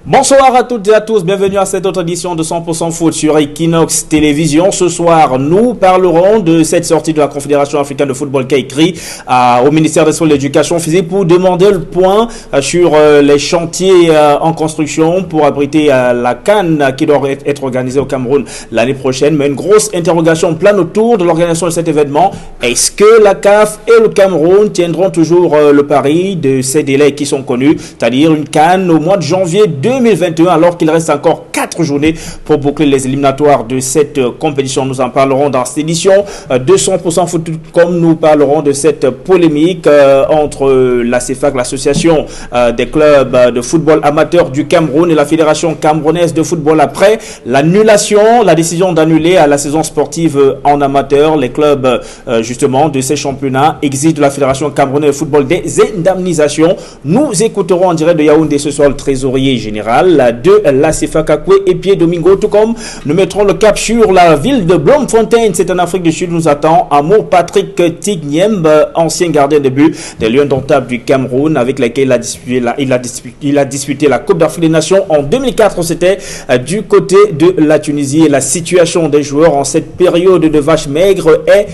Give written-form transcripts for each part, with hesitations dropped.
Bonsoir à toutes et à tous, bienvenue à cette autre édition de 100% Foot sur Equinox Télévision. Ce soir, nous parlerons de cette sortie de la Confédération africaine de football qui a écrit au ministère des Sports et de l'Éducation physique pour demander le point sur les chantiers en construction pour abriter la CAN qui doit être organisée au Cameroun l'année prochaine. Mais une grosse interrogation plane autour de l'organisation de cet événement. Est-ce que la CAF et le Cameroun tiendront toujours le pari de ces délais qui sont connus, c'est-à-dire une CAN au mois de janvier 2021, alors qu'il reste encore 4 journées pour boucler les éliminatoires de cette compétition. Nous en parlerons dans cette édition de 100% Foot, comme nous parlerons de cette polémique entre la CFAC, l'association des clubs de football amateur du Cameroun, et la Fédération camerounaise de football après l'annulation, la décision d'annuler à la saison sportive en amateur. Les clubs justement de ces championnats exigent de la Fédération camerounaise de football des indemnisations. Nous écouterons en direct de Yaoundé ce soir le trésorier général de la CFAC et Pierre Domingo, tout comme nous mettrons le cap sur la ville de Bloemfontein, c'est en Afrique du Sud. Nous attend Amour Patrick Tignyemb, ancien gardien de but des Lions indomptables du Cameroun, avec lequel il a disputé la Coupe d'Afrique des Nations en 2004. C'était du côté de la Tunisie, et la situation des joueurs en cette période de vache maigre est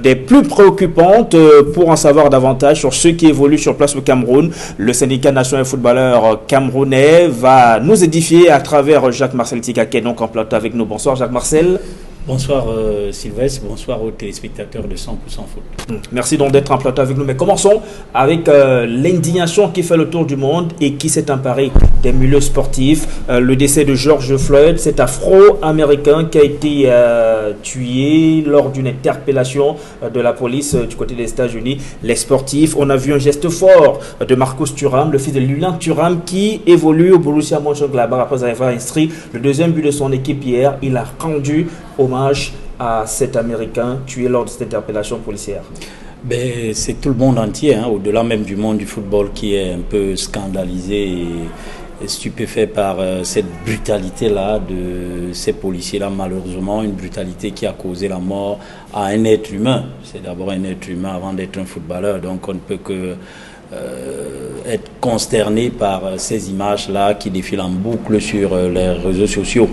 des plus préoccupantes. Pour en savoir davantage sur ce qui évolue sur place au Cameroun, le syndicat national des footballeurs camerounais va nous édifier à travers Jacques-Marcel Tika, qui est donc en plateau avec nous. Bonsoir Jacques-Marcel. Bonsoir Sylvestre, bonsoir aux téléspectateurs de 100% Foot. Merci donc d'être en plateau avec nous. Mais commençons avec l'indignation qui fait le tour du monde et qui s'est emparée des milieux sportifs. Le décès de George Floyd, cet Afro-Américain qui a été tué lors d'une interpellation de la police du côté des États-Unis. Les sportifs, on a vu un geste fort de Marcus Thuram, le fils de Lilian Thuram, qui évolue au Borussia Mönchengladbach après avoir inscrit le deuxième but de son équipe hier. Il a rendu hommage à cet Américain tué lors de cette interpellation policière. Ben, c'est tout le monde entier, au-delà même du monde du football, qui est un peu scandalisé et stupéfait par cette brutalité-là de ces policiers-là, malheureusement, une brutalité qui a causé la mort à un être humain. C'est d'abord un être humain avant d'être un footballeur, donc on ne peut que être consterné par ces images-là qui défilent en boucle sur les réseaux sociaux.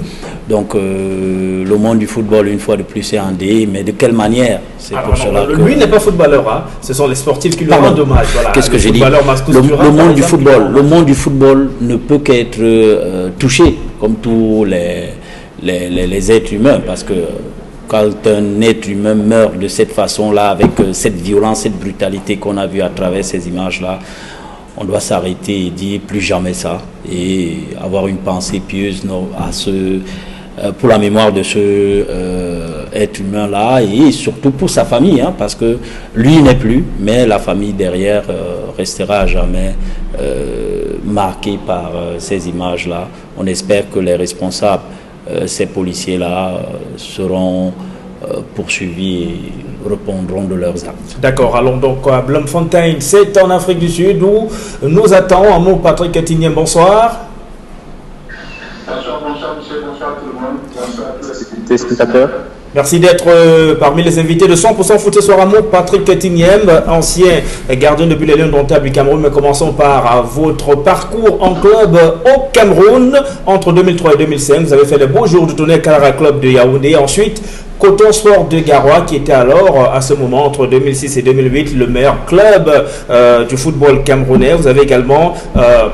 Donc le monde du football, une fois de plus, est endeuillé, mais de quelle manière? C'est pour cela que... Lui n'est pas footballeur, ce sont les sportifs qui lui rendent hommage. Voilà. Qu'est-ce que j'ai dit? Le monde du football ne peut qu'être touché, comme tous les êtres humains, parce que quand un être humain meurt de cette façon-là, avec cette violence, cette brutalité qu'on a vue à travers ces images-là, on doit s'arrêter et dire plus jamais ça, et avoir une pensée pieuse pour la mémoire de ce être humain-là, et surtout pour sa famille, parce que lui n'est plus, mais la famille derrière restera à jamais marquée par ces images-là. On espère que les responsables, ces policiers-là, seront poursuivis et répondront de leurs actes. D'accord, allons donc à Bloemfontein, c'est en Afrique du Sud, où nous attendons Amour Patrick Tignyemb. Bonsoir. Bonsoir monsieur, bonsoir tout le monde, bonsoir à tous les téléspectateurs. Merci d'être parmi les invités de 100% Foot ce soir. Amour Patrick Tignyemb, ancien gardien de but des Lions indomptables du Cameroun. Mais commençons par votre parcours en club au Cameroun. Entre 2003 et 2005, vous avez fait les beaux jours du tournoi Kalara Club de Yaoundé. Ensuite, Coton Sport de Garoua, qui était alors, à ce moment, entre 2006 et 2008, le meilleur club du football camerounais. Vous avez également,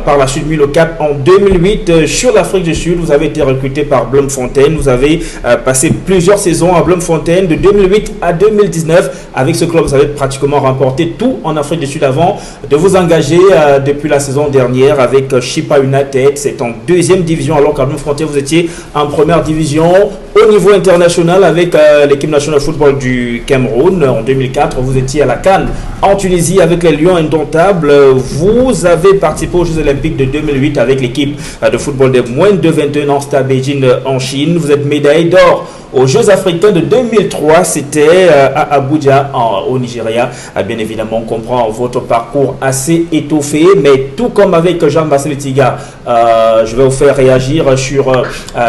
par la suite, mis le cap en 2008 sur l'Afrique du Sud. Vous avez été recruté par Bloemfontein. Vous avez passé plusieurs saisons à Bloemfontein, de 2008 à 2019. Avec ce club, vous avez pratiquement remporté tout en Afrique du Sud avant de vous engager depuis la saison dernière avec Chippa United. C'est en deuxième division, alors qu'à Bloemfontein, vous étiez en première division. Au niveau international, avec l'équipe nationale de football du Cameroun, en 2004, vous étiez à la CAN en Tunisie avec les Lions indomptables. Vous avez participé aux Jeux Olympiques de 2008 avec l'équipe de football des moins de 21 ans, Stade Beijing en Chine. Vous êtes médaillé d'or aux Jeux africains de 2003, c'était à Abuja, au Nigeria. Bien évidemment, on comprend votre parcours assez étoffé, mais tout comme avec Jean-Marcel Tika, je vais vous faire réagir sur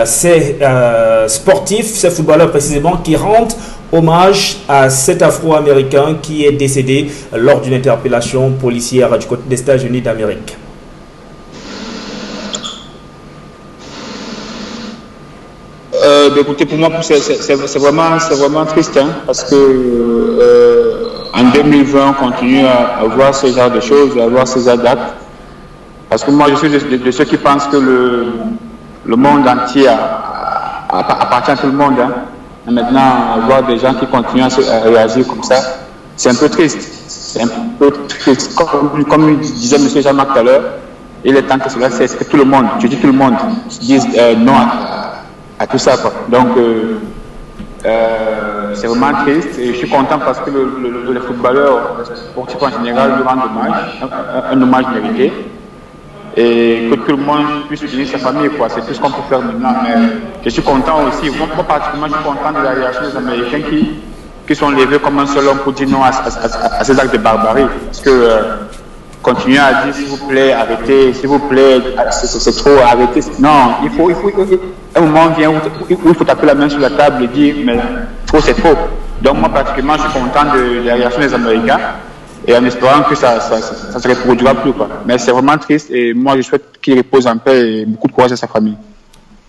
ces sportifs, ces footballeurs précisément, qui rendent hommage à cet Afro-Américain qui est décédé lors d'une interpellation policière du côté des États-Unis d'Amérique. Écoutez, pour moi, c'est vraiment triste, hein, parce que en 2020, on continue à voir ce genre de choses, à voir ces d'actes. Parce que moi, je suis de ceux qui pensent que le monde entier appartient à tout le monde. Hein. Et maintenant, voir des gens qui continuent à réagir comme ça, c'est un peu triste. C'est un peu triste. Comme disait M. Jean-Marc tout à l'heure, il est temps que cela cesse, que tout le monde, je dis tout le monde, dise non à tout ça. Quoi. Donc, c'est vraiment triste et je suis content parce que les footballeurs, les sportifs en général, lui rendent un hommage mérité. Et que tout le monde puisse utiliser sa famille, quoi. C'est tout ce qu'on peut faire maintenant. Mais je suis content aussi, moi particulièrement, je suis content de la réaction des Américains qui sont levés comme un seul homme pour dire non à ces actes de barbarie. Parce que continuer à dire s'il vous plaît, arrêtez, s'il vous plaît, c'est trop, arrêtez. Non, il faut un moment vient où il faut taper la main sur la table et dire mais trop c'est trop. Donc moi particulièrement, je suis content de la réaction des Américains. Et en espérant que ça se reproduira plus, quoi. Mais c'est vraiment triste et moi je souhaite qu'il repose en paix et beaucoup de courage à sa famille.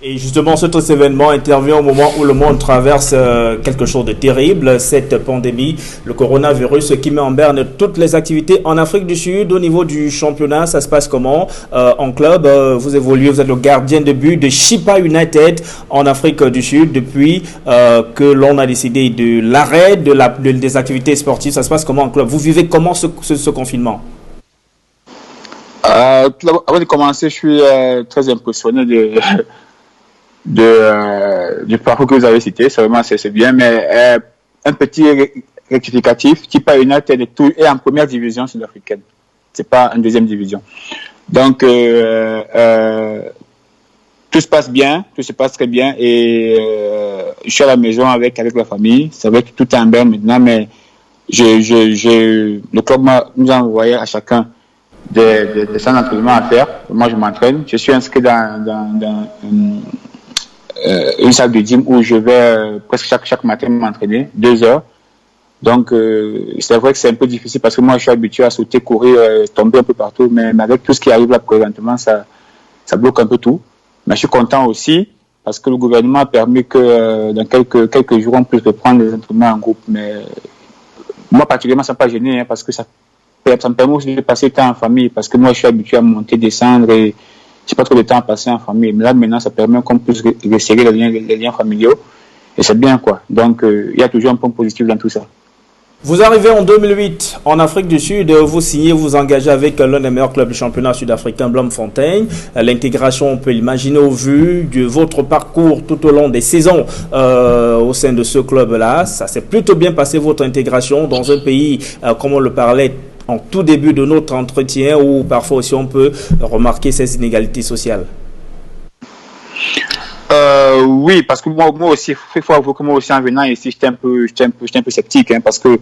Et justement, cet événement intervient au moment où le monde traverse quelque chose de terrible, cette pandémie, le coronavirus qui met en berne toutes les activités en Afrique du Sud. Au niveau du championnat, ça se passe comment en club, vous évoluez, vous êtes le gardien de but de Chippa United en Afrique du Sud depuis que l'on a décidé de l'arrêt des activités sportives. Ça se passe comment en club? Vous vivez comment ce confinement? Avant de commencer, je suis très impressionné du parcours que vous avez cité, c'est bien, mais un petit rectificatif, Chippa United est en première division sud-africaine, c'est pas en deuxième division. Donc tout se passe bien, tout se passe très bien et je suis à la maison avec la famille. C'est vrai que tout est en berne maintenant, mais le club nous a envoyé à chacun des centres d'entraînement à faire. Moi je m'entraîne, je suis inscrit dans une salle de gym où je vais presque chaque matin m'entraîner 2 heures. Donc c'est vrai que c'est un peu difficile parce que moi je suis habitué à sauter, courir, tomber un peu partout, mais avec tout ce qui arrive là présentement, ça bloque un peu tout. Mais je suis content aussi parce que le gouvernement a permis que dans quelques jours on puisse reprendre les entraînements en groupe. Mais moi particulièrement ça m'a pas gêné hein, parce que ça me permet aussi de passer le temps en famille parce que moi je suis habitué à monter, descendre et j'ai pas trop de temps à passer en famille. Mais là, maintenant, ça permet qu'on puisse resserrer les liens familiaux. Et c'est bien, quoi. Donc, il y a toujours un point positif dans tout ça. Vous arrivez en 2008 en Afrique du Sud, vous signez, vous engagez avec l'un des meilleurs clubs du championnat sud-africain, Bloemfontein. L'intégration, on peut l'imaginer au vu de votre parcours tout au long des saisons au sein de ce club-là. Ça s'est plutôt bien passé, votre intégration dans un pays, comme on le parlait, en tout début de notre entretien où parfois aussi on peut remarquer ces inégalités sociales. Oui, parce que moi aussi, il faut avouer que moi aussi en venant ici, j'étais un peu sceptique, hein, parce que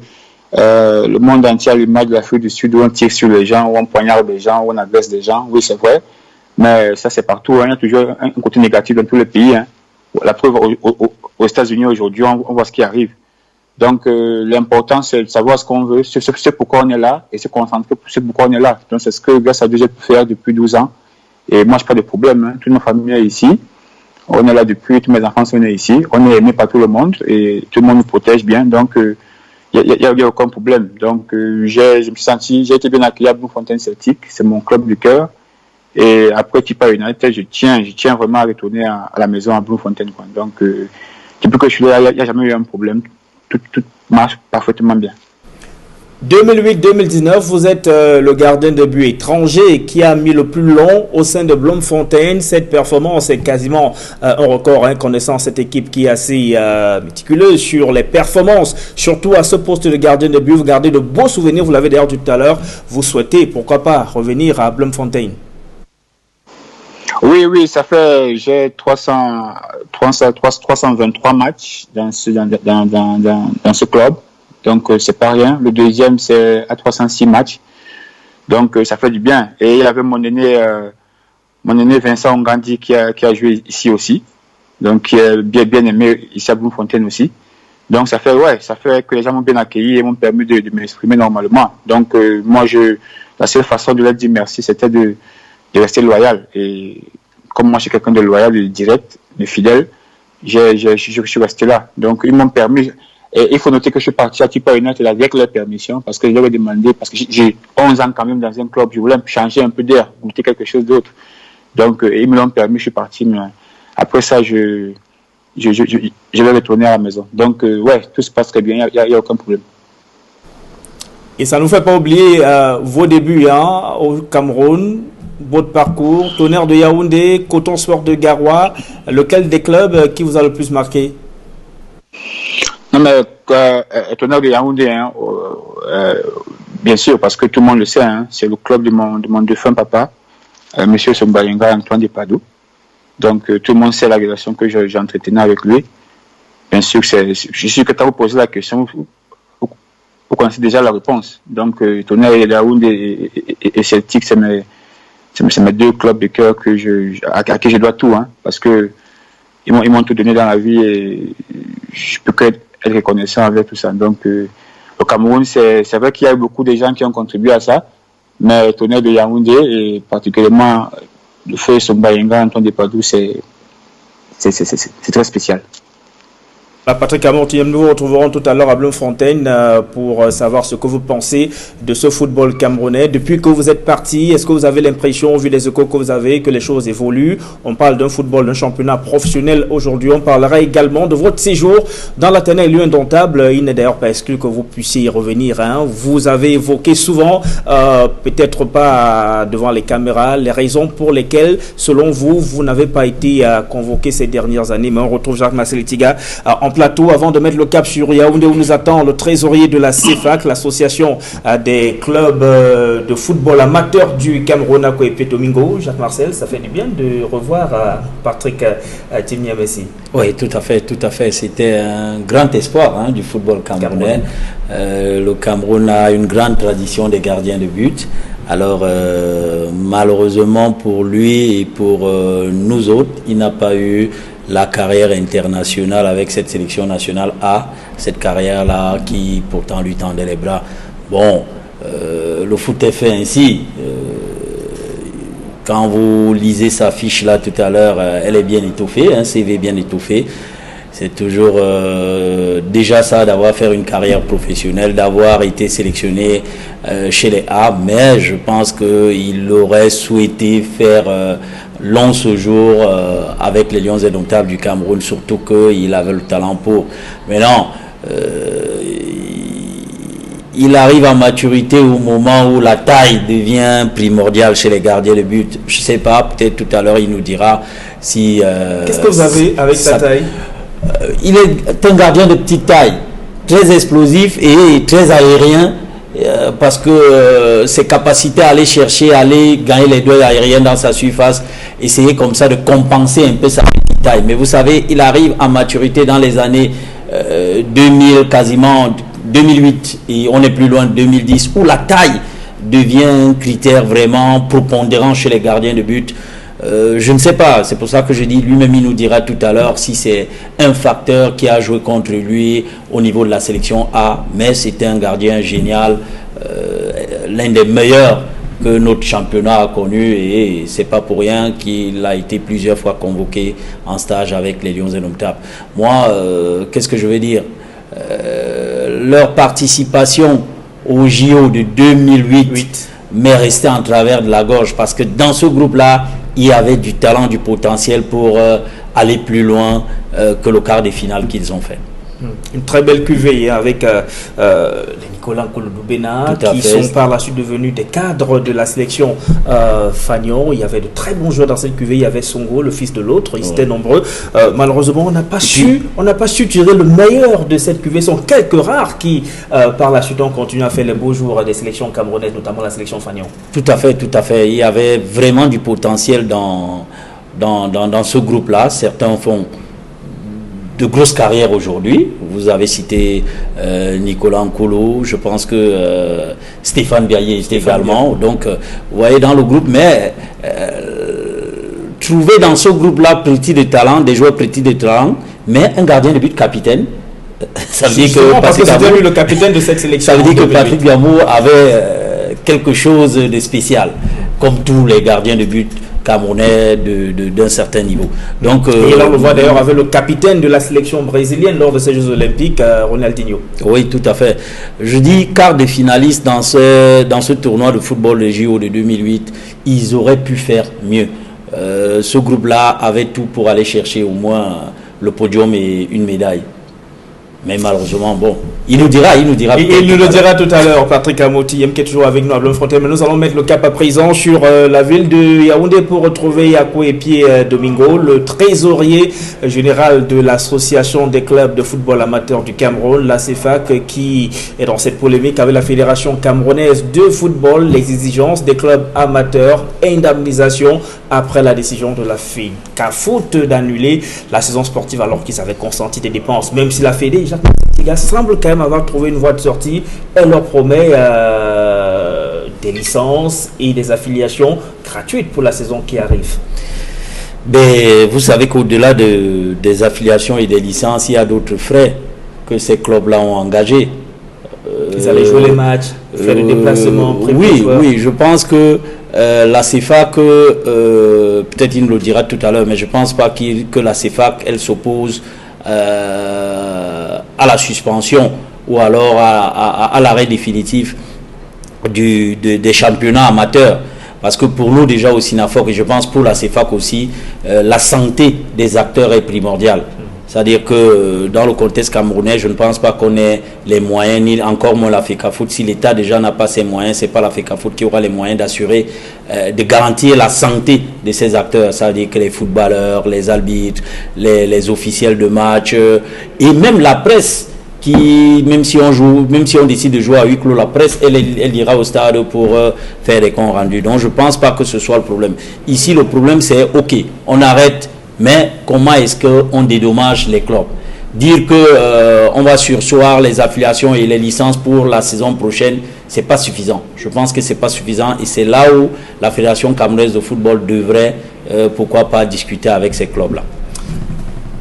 le monde entier a l'image de l'Afrique du Sud où on tire sur les gens, où on poignarde des gens, où on agresse des gens. Oui, c'est vrai, mais ça c'est partout. Hein, il y a toujours un côté négatif dans tous les pays. Hein. La preuve, aux États-Unis aujourd'hui, on voit ce qui arrive. Donc, l'important, c'est de savoir ce qu'on veut, c'est pourquoi on est là, et se concentrer sur ce pourquoi on est là. Donc, c'est ce que grâce à Dieu, j'ai pu faire depuis 12 ans. Et moi, je n'ai pas de problème. Hein. Toute ma famille est ici. On est là depuis, tous mes enfants sont nés ici. On est aimé par tout le monde, et tout le monde nous protège bien. Donc, il n'y a aucun problème. Donc, je me suis senti, j'ai été bien accueilli à Bloemfontein Celtic. C'est mon club du cœur. Et après Chippa United, je tiens vraiment à retourner à la maison à Bloemfontein. Quoi. Donc, depuis que je suis là, il n'y a jamais eu un problème. Tout marche parfaitement bien. 2008-2019, vous êtes le gardien de but étranger qui a mis le plus long au sein de Bloemfontein. Cette performance est quasiment un record, hein, connaissant cette équipe qui est assez méticuleuse sur les performances, surtout à ce poste de gardien de but. Vous gardez de beaux souvenirs, vous l'avez d'ailleurs dit tout à l'heure. Vous souhaitez, pourquoi pas, revenir à Bloemfontein? Oui, ça fait, j'ai 323 matchs dans ce club. Donc, c'est pas rien. Le deuxième, c'est à 306 matchs. Donc, ça fait du bien. Et il y avait mon aîné Vincent Ongandi qui a joué ici aussi. Donc, qui est bien aimé ici à Bloemfontein aussi. Donc, ça fait que les gens m'ont bien accueilli et m'ont permis de m'exprimer normalement. Donc, moi, la seule façon de leur dire merci, c'était de rester loyal. Et comme moi, je suis quelqu'un de loyal, de direct, de fidèle, je suis resté là. Donc, ils m'ont permis. Et il faut noter que je suis parti à Tippa United avec leur permission, parce que je leur ai demandé, parce que j'ai 11 ans quand même dans un club, je voulais changer un peu d'air, goûter quelque chose d'autre. Donc, ils me l'ont permis, je suis parti. Mais après ça, je vais retourner à la maison. Donc, ouais, tout se passe très bien, il n'y a aucun problème. Et ça ne nous fait pas oublier vos débuts au Cameroun, votre parcours, Tonnerre de Yaoundé, Coton Sport de Garoua. Lequel des clubs qui vous a le plus marqué? Non, mais Tonnerre de Yaoundé, bien sûr, parce que tout le monde le sait, c'est le club de mon défunt papa, Monsieur Sombayenga Antoine Depadou. Donc, tout le monde sait la relation que j'ai entretenue avec lui. Bien sûr, je suis sûr que quand vous posez la question, vous connaissez déjà la réponse. Donc, Tonnerre de Yaoundé et Celtic, c'est mes deux clubs de cœur à qui je dois tout, parce que ils m'ont tout donné dans la vie et je peux que être reconnaissant avec tout ça. Donc, au Cameroun, c'est vrai qu'il y a eu beaucoup de gens qui ont contribué à ça, mais Tonnerre de Yaoundé et particulièrement le feu Sombayenga Antoine Depadou, c'est très spécial. Patrick Amorti, nous vous retrouverons tout à l'heure à Bloemfontein pour savoir ce que vous pensez de ce football camerounais. Depuis que vous êtes parti, est-ce que vous avez l'impression, vu les échos que vous avez, que les choses évoluent? On parle d'un football, d'un championnat professionnel aujourd'hui. On parlera également de votre séjour dans l'Athénée lieu indomptable. Il n'est d'ailleurs pas exclu que vous puissiez y revenir. Vous avez évoqué souvent, peut-être pas devant les caméras, les raisons pour lesquelles, selon vous, vous n'avez pas été convoqué ces dernières années. Mais on retrouve Jacques-Marcel Tiga en plateau avant de mettre le cap sur Yaoundé où nous attend le trésorier de la CFAC, l'association des clubs de football amateurs du Cameroun à Koépé Domingo. Jacques-Marcel, ça fait du bien de revoir Patrick Timniamessi. Oui, tout à fait. C'était un grand espoir du football camerounais. Le Cameroun a une grande tradition des gardiens de but. Alors, malheureusement pour lui et pour nous autres, il n'a pas eu la carrière internationale avec cette sélection nationale A, cette carrière-là qui pourtant lui tendait les bras. Bon, le foot est fait ainsi. Quand vous lisez sa fiche là tout à l'heure, elle est bien étoffée, un CV bien étoffé. C'est toujours déjà ça d'avoir fait une carrière professionnelle, d'avoir été sélectionné chez les A, mais je pense qu'il aurait souhaité faire long séjour avec les Lions indomptables du Cameroun, surtout qu'il avait le talent pour. Mais non, il arrive à maturité au moment où la taille devient primordiale chez les gardiens de but. Je ne sais pas, peut-être tout à l'heure il nous dira si... Qu'est-ce que vous avez avec sa taille? Il est un gardien de petite taille, très explosif et très aérien. Parce que ses capacités à aller chercher, à aller gagner les duels aériens dans sa surface, essayer comme ça de compenser un peu sa petite taille. Mais vous savez, il arrive à maturité dans les années 2000, quasiment 2008, et on est plus loin de 2010, où la taille devient un critère vraiment prépondérant chez les gardiens de but. Je ne sais pas, c'est pour ça que je dis, lui-même il nous dira tout à l'heure si c'est un facteur qui a joué contre lui au niveau de la sélection A, mais c'était un gardien génial, l'un des meilleurs que notre championnat a connu, et c'est pas pour rien qu'il a été plusieurs fois convoqué en stage avec les Lions indomptables. Moi, qu'est-ce que je veux dire, leur participation au JO de 2008 m'est restée en travers de la gorge, parce que dans ce groupe-là, il y avait du talent, du potentiel pour aller plus loin que le quart des finales qu'ils ont fait. Une très belle cuvée avec les Nicolas Nkolo-Doubena qui sont par la suite devenus des cadres de la sélection Fagnon. Il y avait de très bons joueurs dans cette cuvée. Il y avait Songo, le fils de l'autre. Ils étaient nombreux. Malheureusement, on n'a pas su tirer le meilleur de cette cuvée. Ce sont quelques rares qui, par la suite, ont continué à faire les beaux jours des sélections camerounaises, notamment la sélection Fagnon. Tout à fait. Il y avait vraiment du potentiel dans ce groupe-là. Certains font de grosses carrières aujourd'hui. Vous avez cité Nicolas Nkolo, je pense que Stéphane Biaye également. Donc, vous voyez dans le groupe, mais trouver dans ce groupe-là petit de talent, des joueurs petits de talent, mais un gardien de but capitaine. Ça veut dire que parce que c'était lui le capitaine de cette sélection. Ça veut dire que Patrick Biamou avait quelque chose de spécial, comme tous les gardiens de but Camerounais d'un certain niveau. Donc, et là, on le voit d'ailleurs avec le capitaine de la sélection brésilienne lors de ces Jeux Olympiques, Ronaldinho. Oui, tout à fait. Je dis quart de finaliste dans ce tournoi de football de JO de 2008, ils auraient pu faire mieux. Ce groupe-là avait tout pour aller chercher au moins le podium et une médaille. Mais malheureusement, bon, il nous dira. Il nous le dira tout à l'heure, Patrick Amoti, qui est toujours avec nous à Bloemfontein. Mais nous allons mettre le cap à présent sur la ville de Yaoundé pour retrouver Akwepié Domingo, le trésorier général de l'association des clubs de football amateur du Cameroun, la CEFAC, qui est dans cette polémique avec la Fédération camerounaise de football, les exigences des clubs amateurs, indemnisation après la décision de la FECAFOOT d'annuler la saison sportive alors qu'ils avaient consenti des dépenses, même si la Fédé semble quand même avoir trouvé une voie de sortie. Elle leur promet des licences et des affiliations gratuites pour la saison qui arrive. Mais vous savez qu'au-delà des affiliations et des licences, il y a d'autres frais que ces clubs-là ont engagés. Ils allaient jouer les matchs, faire des déplacements. Oui, je pense que la CEFAC, peut-être il nous le dira tout à l'heure, mais je ne pense pas que la CEFAC, elle s'oppose à la suspension ou alors à l'arrêt définitif des championnats amateurs. Parce que pour nous déjà au SINAFOC, et je pense pour la CEFAC aussi, la santé des acteurs est primordiale. C'est-à-dire que dans le contexte camerounais, je ne pense pas qu'on ait les moyens, ni encore moins la FECAFOOT. Si l'État déjà n'a pas ses moyens, ce n'est pas la FECAFOOT qui aura les moyens d'assurer, de garantir la santé de ces acteurs. C'est-à-dire que les footballeurs, les arbitres, les officiels de match, et même la presse, qui, même si on décide de jouer à huis clos, la presse, elle ira au stade pour faire des comptes rendus. Donc je ne pense pas que ce soit le problème. Ici, le problème, c'est, ok, on arrête. Mais comment est-ce qu'on dédommage les clubs? Dire qu'on va surseoir les affiliations et les licences pour la saison prochaine, ce n'est pas suffisant. Je pense que ce n'est pas suffisant et c'est là où la Fédération camerounaise de football devrait, pourquoi pas, discuter avec ces clubs-là.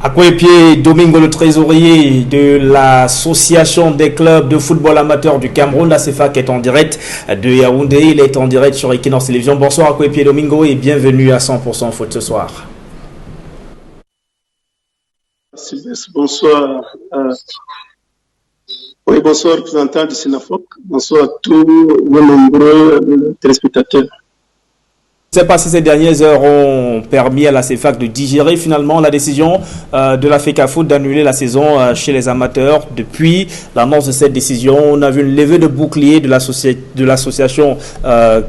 Akwepié Domingo, le trésorier de l'association des clubs de football amateur du Cameroun, la CEFAC est en direct de Yaoundé, il est en direct sur Equinox Télévision. Bonsoir Akwepié Domingo et bienvenue à 100% Foot ce soir. Bonsoir. Oui, bonsoir, représentant du SINAFOC. Bonsoir à tous vos nombreux téléspectateurs. Je ne sais pas si ces dernières heures ont permis à la CEFAC de digérer finalement la décision de la FECAFOOT d'annuler la saison chez les amateurs. Depuis l'annonce de cette décision, on a vu une levée de bouclier de l'association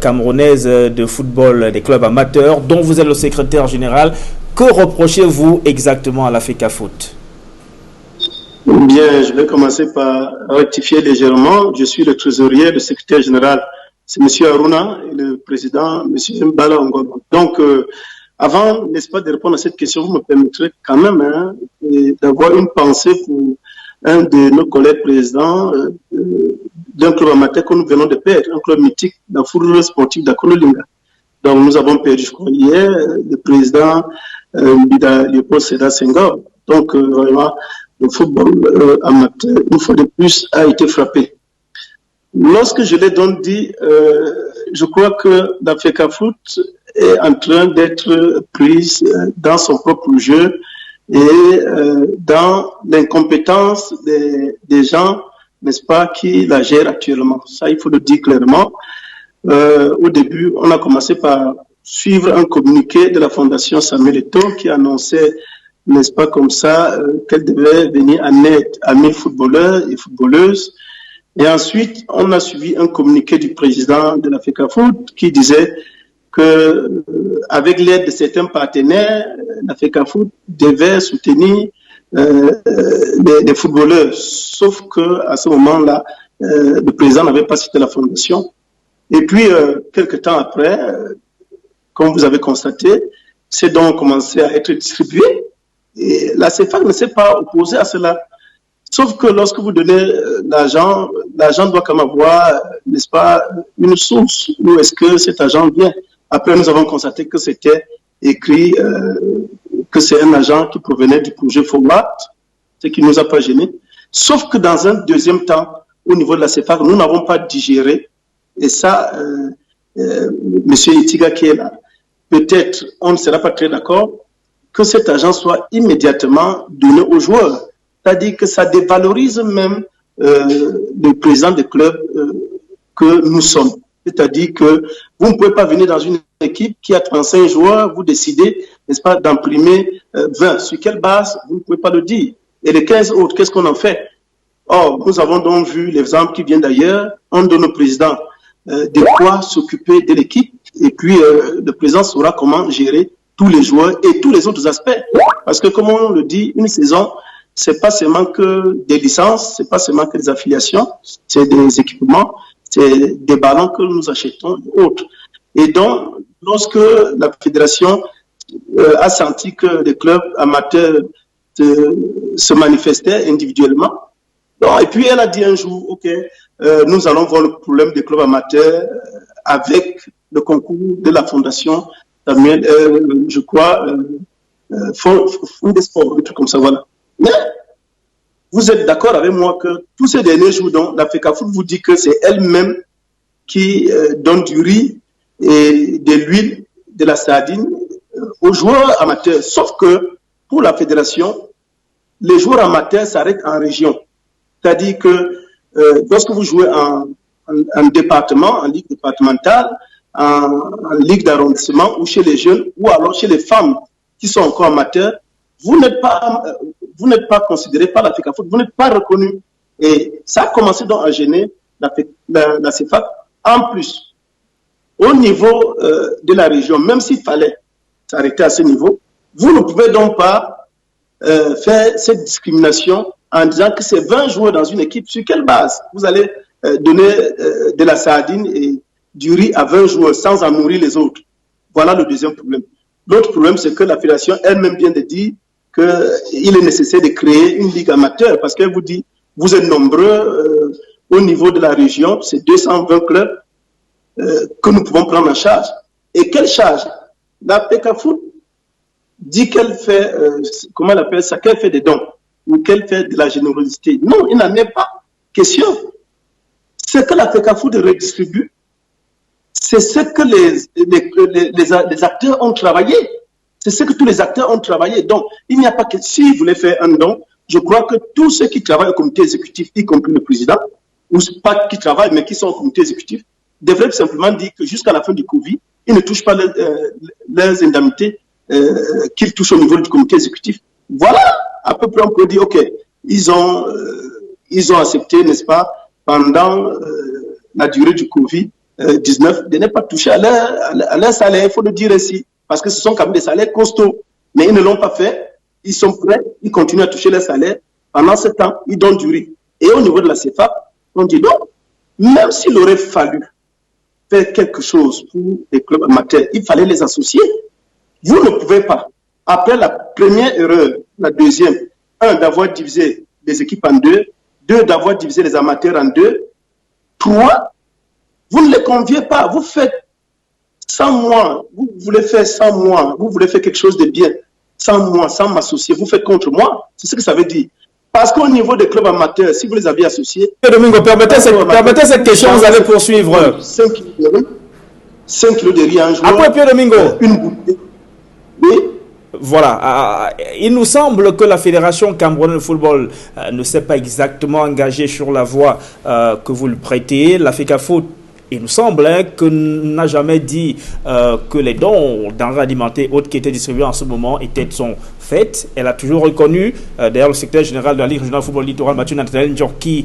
camerounaise de football des clubs amateurs, dont vous êtes le secrétaire général. Que reprochez-vous exactement à la FECAFOOT? Bien, je vais commencer par rectifier légèrement. Je suis le trésorier, le secrétaire général. C'est M. Aruna et le président, M. Mbala Ongobo. Donc, avant, n'est-ce pas, de répondre à cette question, vous me permettrez quand même d'avoir une pensée pour un de nos collègues présidents d'un club amateur que nous venons de perdre, un club mythique, la football sportif d'Akololinga. Donc, nous avons perdu, je crois, hier, le président Bida Léopold Sédar Senghor. Donc, vraiment, le football amateur, une fois de plus, a été frappé. Lorsque je l'ai donc dit, je crois que la FECAFOOT est en train d'être prise dans son propre jeu et dans l'incompétence des gens, n'est-ce pas, qui la gèrent actuellement. Ça, il faut le dire clairement. Au début, on a commencé par suivre un communiqué de la Fondation Samuel Eto'o qui annonçait, n'est-ce pas, comme ça, qu'elle devait venir en aide à 1000 footballeurs et footballeuses. Et ensuite, on a suivi un communiqué du président de la FECAFOOT qui disait que, avec l'aide de certains partenaires, la FECAFOOT devait soutenir les footballeurs. Sauf que à ce moment-là, le président n'avait pas cité la fondation. Et puis, quelques temps après, comme vous avez constaté, ces dons ont commencé à être distribués. Et la CEFAC ne s'est pas opposée à cela. Sauf que lorsque vous donnez l'argent doit quand même avoir, n'est-ce pas, une source. Où est-ce que cet argent vient? Après, nous avons constaté que c'était écrit que c'est un argent qui provenait du projet Forward, ce qui ne nous a pas gênés. Sauf que dans un deuxième temps, au niveau de la CEFAC, nous n'avons pas digéré. Et ça, Monsieur Itiga qui est là, peut-être on ne sera pas très d'accord, que cet argent soit immédiatement donné aux joueurs. C'est-à-dire que ça dévalorise même le président des clubs que nous sommes. C'est-à-dire que vous ne pouvez pas venir dans une équipe qui a 35 joueurs, vous décidez, n'est-ce pas, d'imprimer 20. Sur quelle base? Vous ne pouvez pas le dire. Et les 15 autres, qu'est-ce qu'on en fait? Or, nous avons donc vu l'exemple qui vient d'ailleurs. On donne au président de quoi s'occuper de l'équipe et puis le président saura comment gérer tous les joueurs et tous les autres aspects. Parce que, comme on le dit, une saison, c'est pas seulement que des licences, c'est pas seulement que des affiliations, c'est des équipements, c'est des ballons que nous achetons et autres. Et donc, lorsque la fédération a senti que les clubs amateurs se manifestaient individuellement, bon, et puis elle a dit un jour, ok, nous allons voir le problème des clubs amateurs avec le concours de la fondation Samuel, je crois, Fonds des sports, des trucs comme ça, voilà. Mais vous êtes d'accord avec moi que tous ces derniers jours, donc, la FECAFOOT vous dit que c'est elle-même qui donne du riz et de l'huile, de la sardine aux joueurs amateurs. Sauf que pour la fédération, les joueurs amateurs s'arrêtent en région. C'est-à-dire que lorsque vous jouez en département, en ligue départementale, en ligue d'arrondissement ou chez les jeunes ou alors chez les femmes qui sont encore amateurs, vous n'êtes pas considéré par la FECAFOOT, vous n'êtes pas reconnu. Et ça a commencé donc à gêner la CEFAC. En plus, au niveau de la région, même s'il fallait s'arrêter à ce niveau, vous ne pouvez donc pas faire cette discrimination en disant que c'est 20 joueurs dans une équipe. Sur quelle base vous allez donner de la sardine et du riz à 20 joueurs sans en nourrir les autres? Voilà le deuxième problème. L'autre problème, c'est que la fédération elle-même vient de dire qu'il est nécessaire de créer une ligue amateur parce qu'elle vous dit, vous êtes nombreux au niveau de la région, c'est 220 clubs que nous pouvons prendre en charge. Et quelle charge? La FECAFOOT dit qu'elle fait, comment elle appelle ça, qu'elle fait des dons ou qu'elle fait de la générosité. Non, il n'en est pas question. Ce que la FECAFOOT redistribue, c'est ce que les acteurs ont travaillé. C'est ce que tous les acteurs ont travaillé. Donc, il n'y a pas que s'ils voulaient faire un don, je crois que tous ceux qui travaillent au comité exécutif, y compris le président, ou pas qui travaillent, mais qui sont au comité exécutif, devraient simplement dire que jusqu'à la fin du Covid, ils ne touchent pas leurs indemnités qu'ils touchent au niveau du comité exécutif. Voilà, à peu près on peut dire, ok, ils ont accepté, n'est-ce pas, pendant la durée du Covid-19, de ne pas toucher à leur salaire, il faut le dire ainsi, parce que ce sont quand même des salaires costauds, mais ils ne l'ont pas fait, ils sont prêts, ils continuent à toucher leur salaire, pendant ce temps, ils donnent du riz. Et au niveau de la CEFAC, on dit non, même s'il aurait fallu faire quelque chose pour les clubs amateurs, il fallait les associer. Vous ne pouvez pas, après la première erreur, la deuxième, d'avoir divisé les équipes en deux, d'avoir divisé les amateurs en deux, 3, vous ne les conviez pas, vous faites sans moi, vous voulez faire sans moi, vous voulez faire quelque chose de bien, sans moi, sans m'associer, vous faites contre moi, c'est ce que ça veut dire. Parce qu'au niveau des clubs amateurs, si vous les aviez associés... Domingo, permettez cette question, vous allez poursuivre. 5 kilos de riz à un jour. Après, Pierre Domingo. Une bouteille. Oui. Voilà, il nous semble que la Fédération camerounaise de football ne s'est pas exactement engagée sur la voie que vous le prêtez. La FECAFOOT, il nous semble que n'a jamais dit que les dons denrées alimentaires autres qui étaient distribués en ce moment sont faites. Elle a toujours reconnu, d'ailleurs le secrétaire général de la Ligue régionale de football littoral, Mathieu Nathanaël Njorki,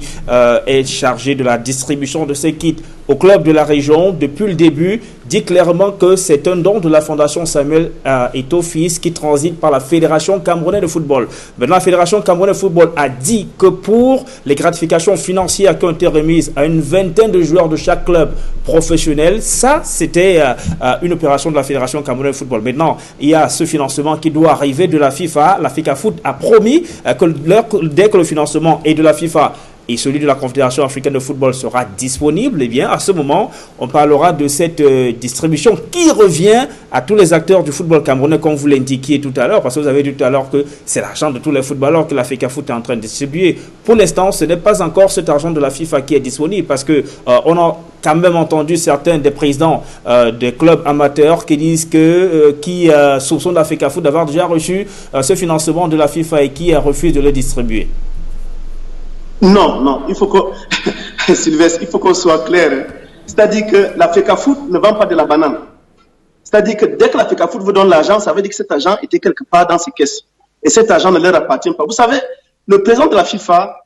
est chargé de la distribution de ces kits au club de la région depuis le début, dit clairement que c'est un don de la Fondation Samuel Eto'o-Fils qui transite par la Fédération camerounaise de football. Maintenant, la Fédération camerounaise de football a dit que pour les gratifications financières qui ont été remises à une vingtaine de joueurs de chaque club professionnel, ça, c'était une opération de la Fédération camerounaise de football. Maintenant, il y a ce financement qui doit arriver de la FIFA. La FECAFOOT a promis que dès que le financement est de la FIFA, et celui de la Confédération africaine de football sera disponible, eh bien, à ce moment, on parlera de cette distribution qui revient à tous les acteurs du football camerounais, comme vous l'indiquiez tout à l'heure, parce que vous avez dit tout à l'heure que c'est l'argent de tous les footballeurs que la FECAFOOT est en train de distribuer. Pour l'instant, ce n'est pas encore cet argent de la FIFA qui est disponible, parce que on a quand même entendu certains des présidents des clubs amateurs qui disent que qui soupçonnent la FECAFOOT d'avoir déjà reçu ce financement de la FIFA et qui refuse de le distribuer. Non, il faut que Sylvestre, il faut qu'on soit clair. C'est-à-dire que la FECAFOOT ne vend pas de la banane. C'est-à-dire que dès que la FECAFOOT vous donne l'argent, ça veut dire que cet argent était quelque part dans ses caisses. Et cet argent ne leur appartient pas. Vous savez, le président de la FIFA,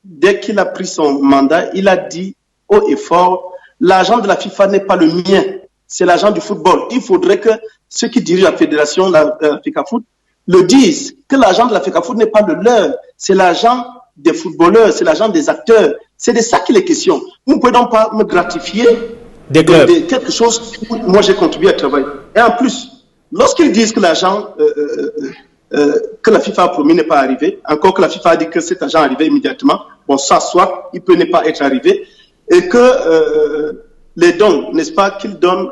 dès qu'il a pris son mandat, il a dit haut et fort, l'argent de la FIFA n'est pas le mien, c'est l'argent du football. Il faudrait que ceux qui dirigent la fédération, la FECAFOOT, le disent, que l'argent de la FECAFOOT n'est pas le leur, c'est l'argent des footballeurs, c'est l'argent des acteurs. C'est de ça qu'il est question. Vous ne pouvez donc pas me gratifier des clubs. De quelque chose où moi j'ai contribué à travailler. Et en plus, lorsqu'ils disent que l'argent que la FIFA a promis n'est pas arrivé, encore que la FIFA a dit que cet argent arrivait immédiatement, bon ça soit, il peut ne pas être arrivé, et que les dons, n'est-ce pas, qu'ils donnent,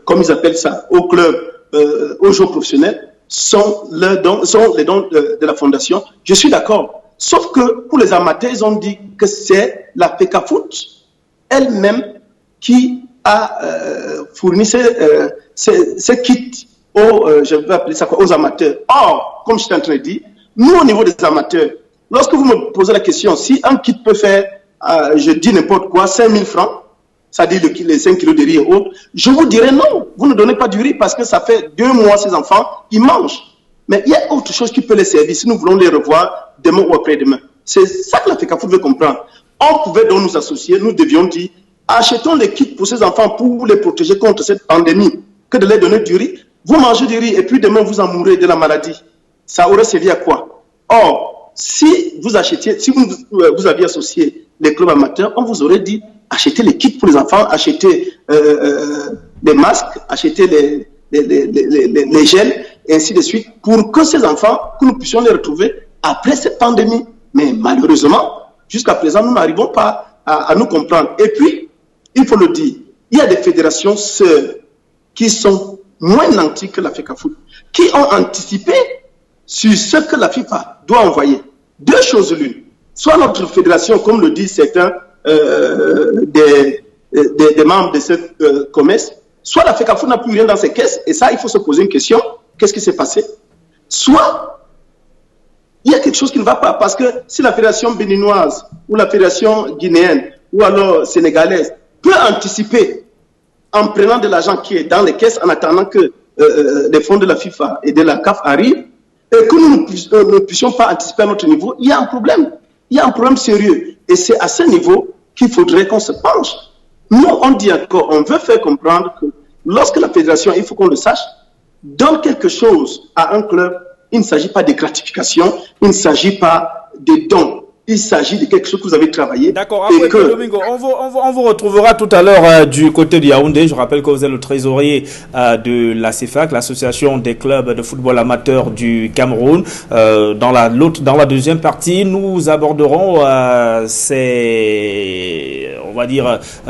comme ils appellent ça, aux clubs, aux joueurs professionnels, sont les dons de la fondation. Je suis d'accord. Sauf que pour les amateurs, ils ont dit que c'est la FECAFOOT elle-même qui a fourni ces kits je vais appeler ça quoi, aux amateurs. Or, comme je suis en train de dire, nous au niveau des amateurs, lorsque vous me posez la question, si un kit peut faire, je dis n'importe quoi, 5 000 francs, c'est-à-dire les 5 kilos de riz et autres, je vous dirais non, vous ne donnez pas du riz parce que ça fait 2 mois ces enfants, ils mangent. Mais il y a autre chose qui peut les servir si nous voulons les revoir demain ou après-demain. C'est ça que la FECAFOOT veut comprendre. On pouvait donc nous associer, nous devions dire, achetons les kits pour ces enfants pour les protéger contre cette pandémie, que de leur donner du riz. Vous mangez du riz et puis demain vous en mourrez de la maladie. Ça aurait servi à quoi? Or, si vous achetiez, si vous aviez associé les clubs amateurs, on vous aurait dit, achetez les kits pour les enfants, achetez les masques, achetez les gels, et ainsi de suite, pour que ces enfants, que nous puissions les retrouver après cette pandémie. Mais malheureusement, jusqu'à présent, nous n'arrivons pas à nous comprendre. Et puis, il faut le dire, il y a des fédérations sœurs qui sont moins nantis que la FECAFOOT, qui ont anticipé sur ce que la FIFA doit envoyer. Deux choses l'une. Soit notre fédération, comme le disent certains des membres de cette commerce, soit la FECAFOOT n'a plus rien dans ses caisses, et ça, il faut se poser une question. Qu'est-ce qui s'est passé? Soit il y a quelque chose qui ne va pas, parce que si la fédération béninoise ou la fédération guinéenne ou alors sénégalaise peut anticiper en prenant de l'argent qui est dans les caisses en attendant que les fonds de la FIFA et de la CAF arrivent, et que nous ne puissions pas anticiper à notre niveau, il y a un problème. Il y a un problème sérieux. Et c'est à ce niveau qu'il faudrait qu'on se penche. Nous, on dit encore, on veut faire comprendre que lorsque la fédération, il faut qu'on le sache, donne quelque chose à un club, il ne s'agit pas de gratification, il ne s'agit pas de dons. Il s'agit de quelque chose que vous avez travaillé. D'accord, après Domingo, on vous retrouvera tout à l'heure du côté de Yaoundé. Je rappelle que vous êtes le trésorier de la CFAC, l'association des clubs de football amateur du Cameroun. Dans la deuxième partie, nous aborderons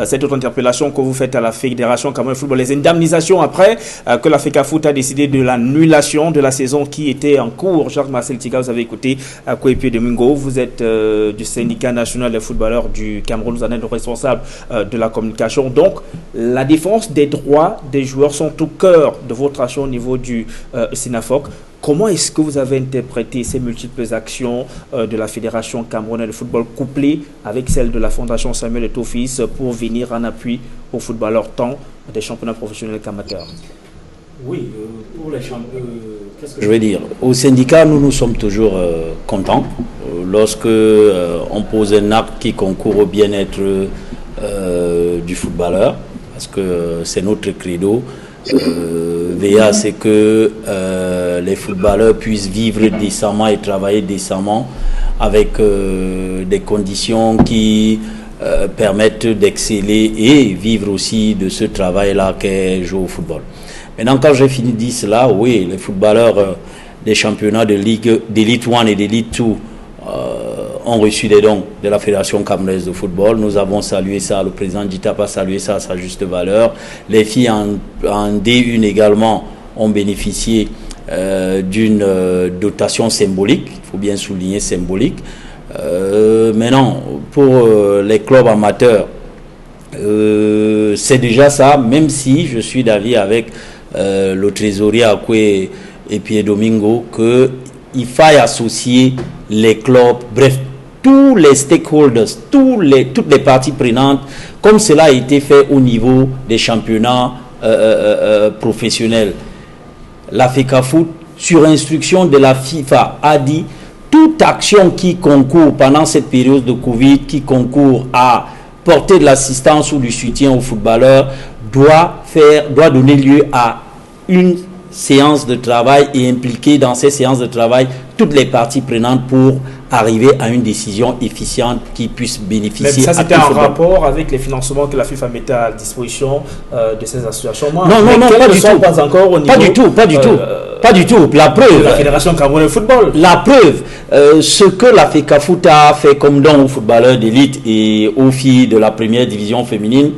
cette autre interpellation que vous faites à la Fédération Cameroun Football, les indemnisations après que la FECAFOOT a décidé de l'annulation de la saison qui était en cours. Jacques-Marcel Tiga, vous avez écouté Kouepi Domingo, vous êtes du syndicat national des footballeurs du Cameroun, vous en êtes le responsable de la communication. Donc, la défense des droits des joueurs sont au cœur de votre action au niveau du SINAFOC. Comment est-ce que vous avez interprété ces multiples actions de la Fédération camerounaise de football couplées avec celle de la Fondation Samuel Eto'o-Fils pour venir en appui aux footballeurs tant des championnats professionnels qu'amateurs? Oui, pour les championnats, qu'est-ce que je veux dire? Au syndicat, nous sommes toujours contents lorsque on pose un acte qui concourt au bien-être du footballeur, parce que c'est notre credo. Veiller à ce que les footballeurs puissent vivre décemment et travailler décemment avec des conditions qui permettent d'exceller et vivre aussi de ce travail-là qu'est jouer au football. Maintenant, quand j'ai fini de dire cela, oui, les footballeurs des championnats de Ligue d'Elite 1 et d'Elite 2 ont reçu des dons de la Fédération camerounaise de football. Nous avons salué ça, le président Djitap a salué ça à sa juste valeur. Les filles en D1 également ont bénéficié d'une dotation symbolique, il faut bien souligner symbolique. Maintenant, pour les clubs amateurs, c'est déjà ça, même si je suis d'avis avec le trésorier Akwe et Pierre Domingo qu'il faille associer les clubs, bref, tous les stakeholders, toutes les parties prenantes, comme cela a été fait au niveau des championnats professionnels. La FECAFOOT, sur instruction de la FIFA, a dit toute action qui concourt pendant cette période de Covid, qui concourt à porter de l'assistance ou du soutien aux footballeurs, doit donner lieu à une séance de travail et impliquer dans ces séances de travail toutes les parties prenantes pour arriver à une décision efficiente qui puisse bénéficier à tout le monde. Ça, c'était en rapport avec les financements que la FIFA mettait à disposition de ces associations. Non, pas du tout. Pas encore au niveau, pas du tout. La preuve. De la Fédération camerounaise de football. La preuve, ce que la FECAFOOT a fait comme don aux footballeurs d'élite et aux filles de la première division féminine,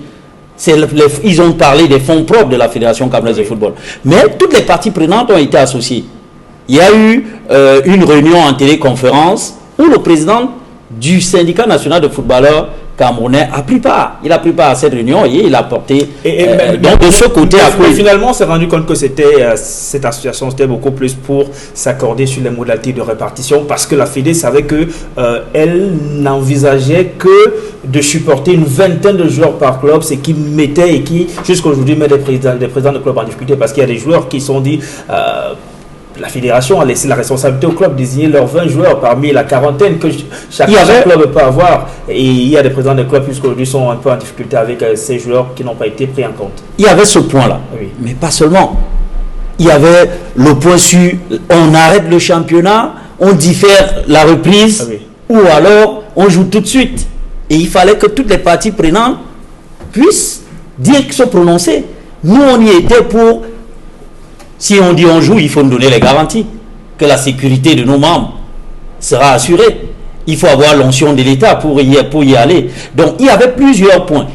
ils ont parlé des fonds propres de la Fédération camerounaise de football. Mais toutes les parties prenantes ont été associées. Il y a eu une réunion en téléconférence où le président du syndicat national de footballeurs camerounais a pris part. Il a pris part à cette réunion et il a porté. Donc de ce côté, finalement, on s'est rendu compte que cette association, c'était beaucoup plus pour s'accorder sur les modalités de répartition, parce que la Fédé savait que elle n'envisageait que de supporter une vingtaine de joueurs par club, ce qui mettait et qui jusqu'à aujourd'hui met des présidents de club en difficulté, parce qu'il y a des joueurs qui sont dit. La fédération a laissé la responsabilité au club de désigner leurs 20 joueurs parmi la quarantaine que chaque club peut avoir. Et il y a des présidents de clubs qui aujourd'hui sont un peu en difficulté avec ces joueurs qui n'ont pas été pris en compte. Il y avait ce point-là, oui. Mais pas seulement. Il y avait le point sur on arrête le championnat, on diffère la reprise, oui. Ou alors on joue tout de suite. Et il fallait que toutes les parties prenantes puissent se prononcer. Nous, on y était pour... Si on dit on joue, il faut nous donner les garanties que la sécurité de nos membres sera assurée. Il faut avoir l'onction de l'État pour y aller. Donc, il y avait plusieurs points.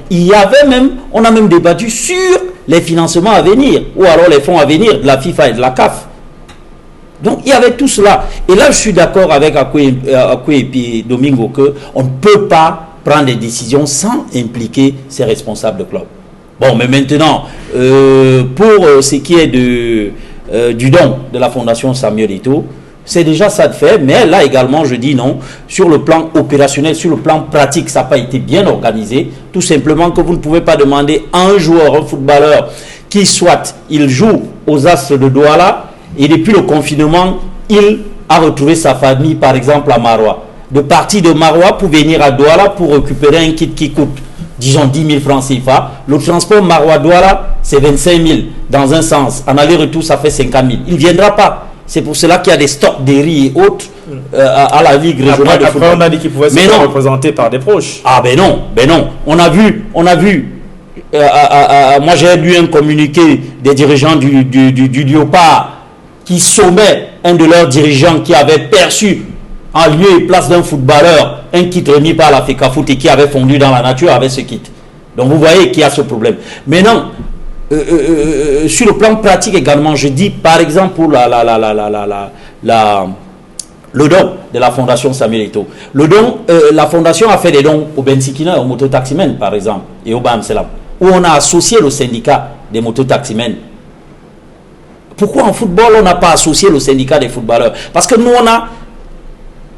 On a même débattu sur les financements à venir, ou alors les fonds à venir de la FIFA et de la CAF. Donc, il y avait tout cela. Et là, je suis d'accord avec Akwe et Domingo qu'on ne peut pas prendre des décisions sans impliquer ces responsables de club. Bon, mais maintenant, pour ce qui est du don de la Fondation Samuel Eto'o, c'est déjà ça de fait, mais là également, je dis non. Sur le plan opérationnel, sur le plan pratique, ça n'a pas été bien organisé. Tout simplement que vous ne pouvez pas demander à un joueur, un footballeur, qui soit, il joue aux Astres de Douala, et depuis le confinement, il a retrouvé sa famille, par exemple, à Maroua. De partir de Maroua pour venir à Douala pour récupérer un kit qui coûte, disons 10 000 francs CFA. Le transport Maroua-Douala, c'est 25 000 dans un sens. En aller-retour, ça fait 50 000. Il ne viendra pas. C'est pour cela qu'il y a des stocks de riz et autres à la Ligue régionale de football. Après, on a dit qu'il pouvait se faire représenter par des proches. Ah ben non. On a vu. Moi, j'ai lu un communiqué des dirigeants du Léopard qui sommet un de leurs dirigeants qui avait perçu en lieu et place d'un footballeur un kit remis par la FECAFOOT et qui avait fondu dans la nature avec ce kit. Donc vous voyez qu'il y a ce problème. Maintenant, sur le plan pratique également, je dis par exemple pour le don de la Fondation Samuel Eto'o. Le don, la Fondation a fait des dons au Bensikina, au mototaximène par exemple, et au Bamselam, où on a associé le syndicat des mototaximènes. Pourquoi en football on n'a pas associé le syndicat des footballeurs? Parce que nous on a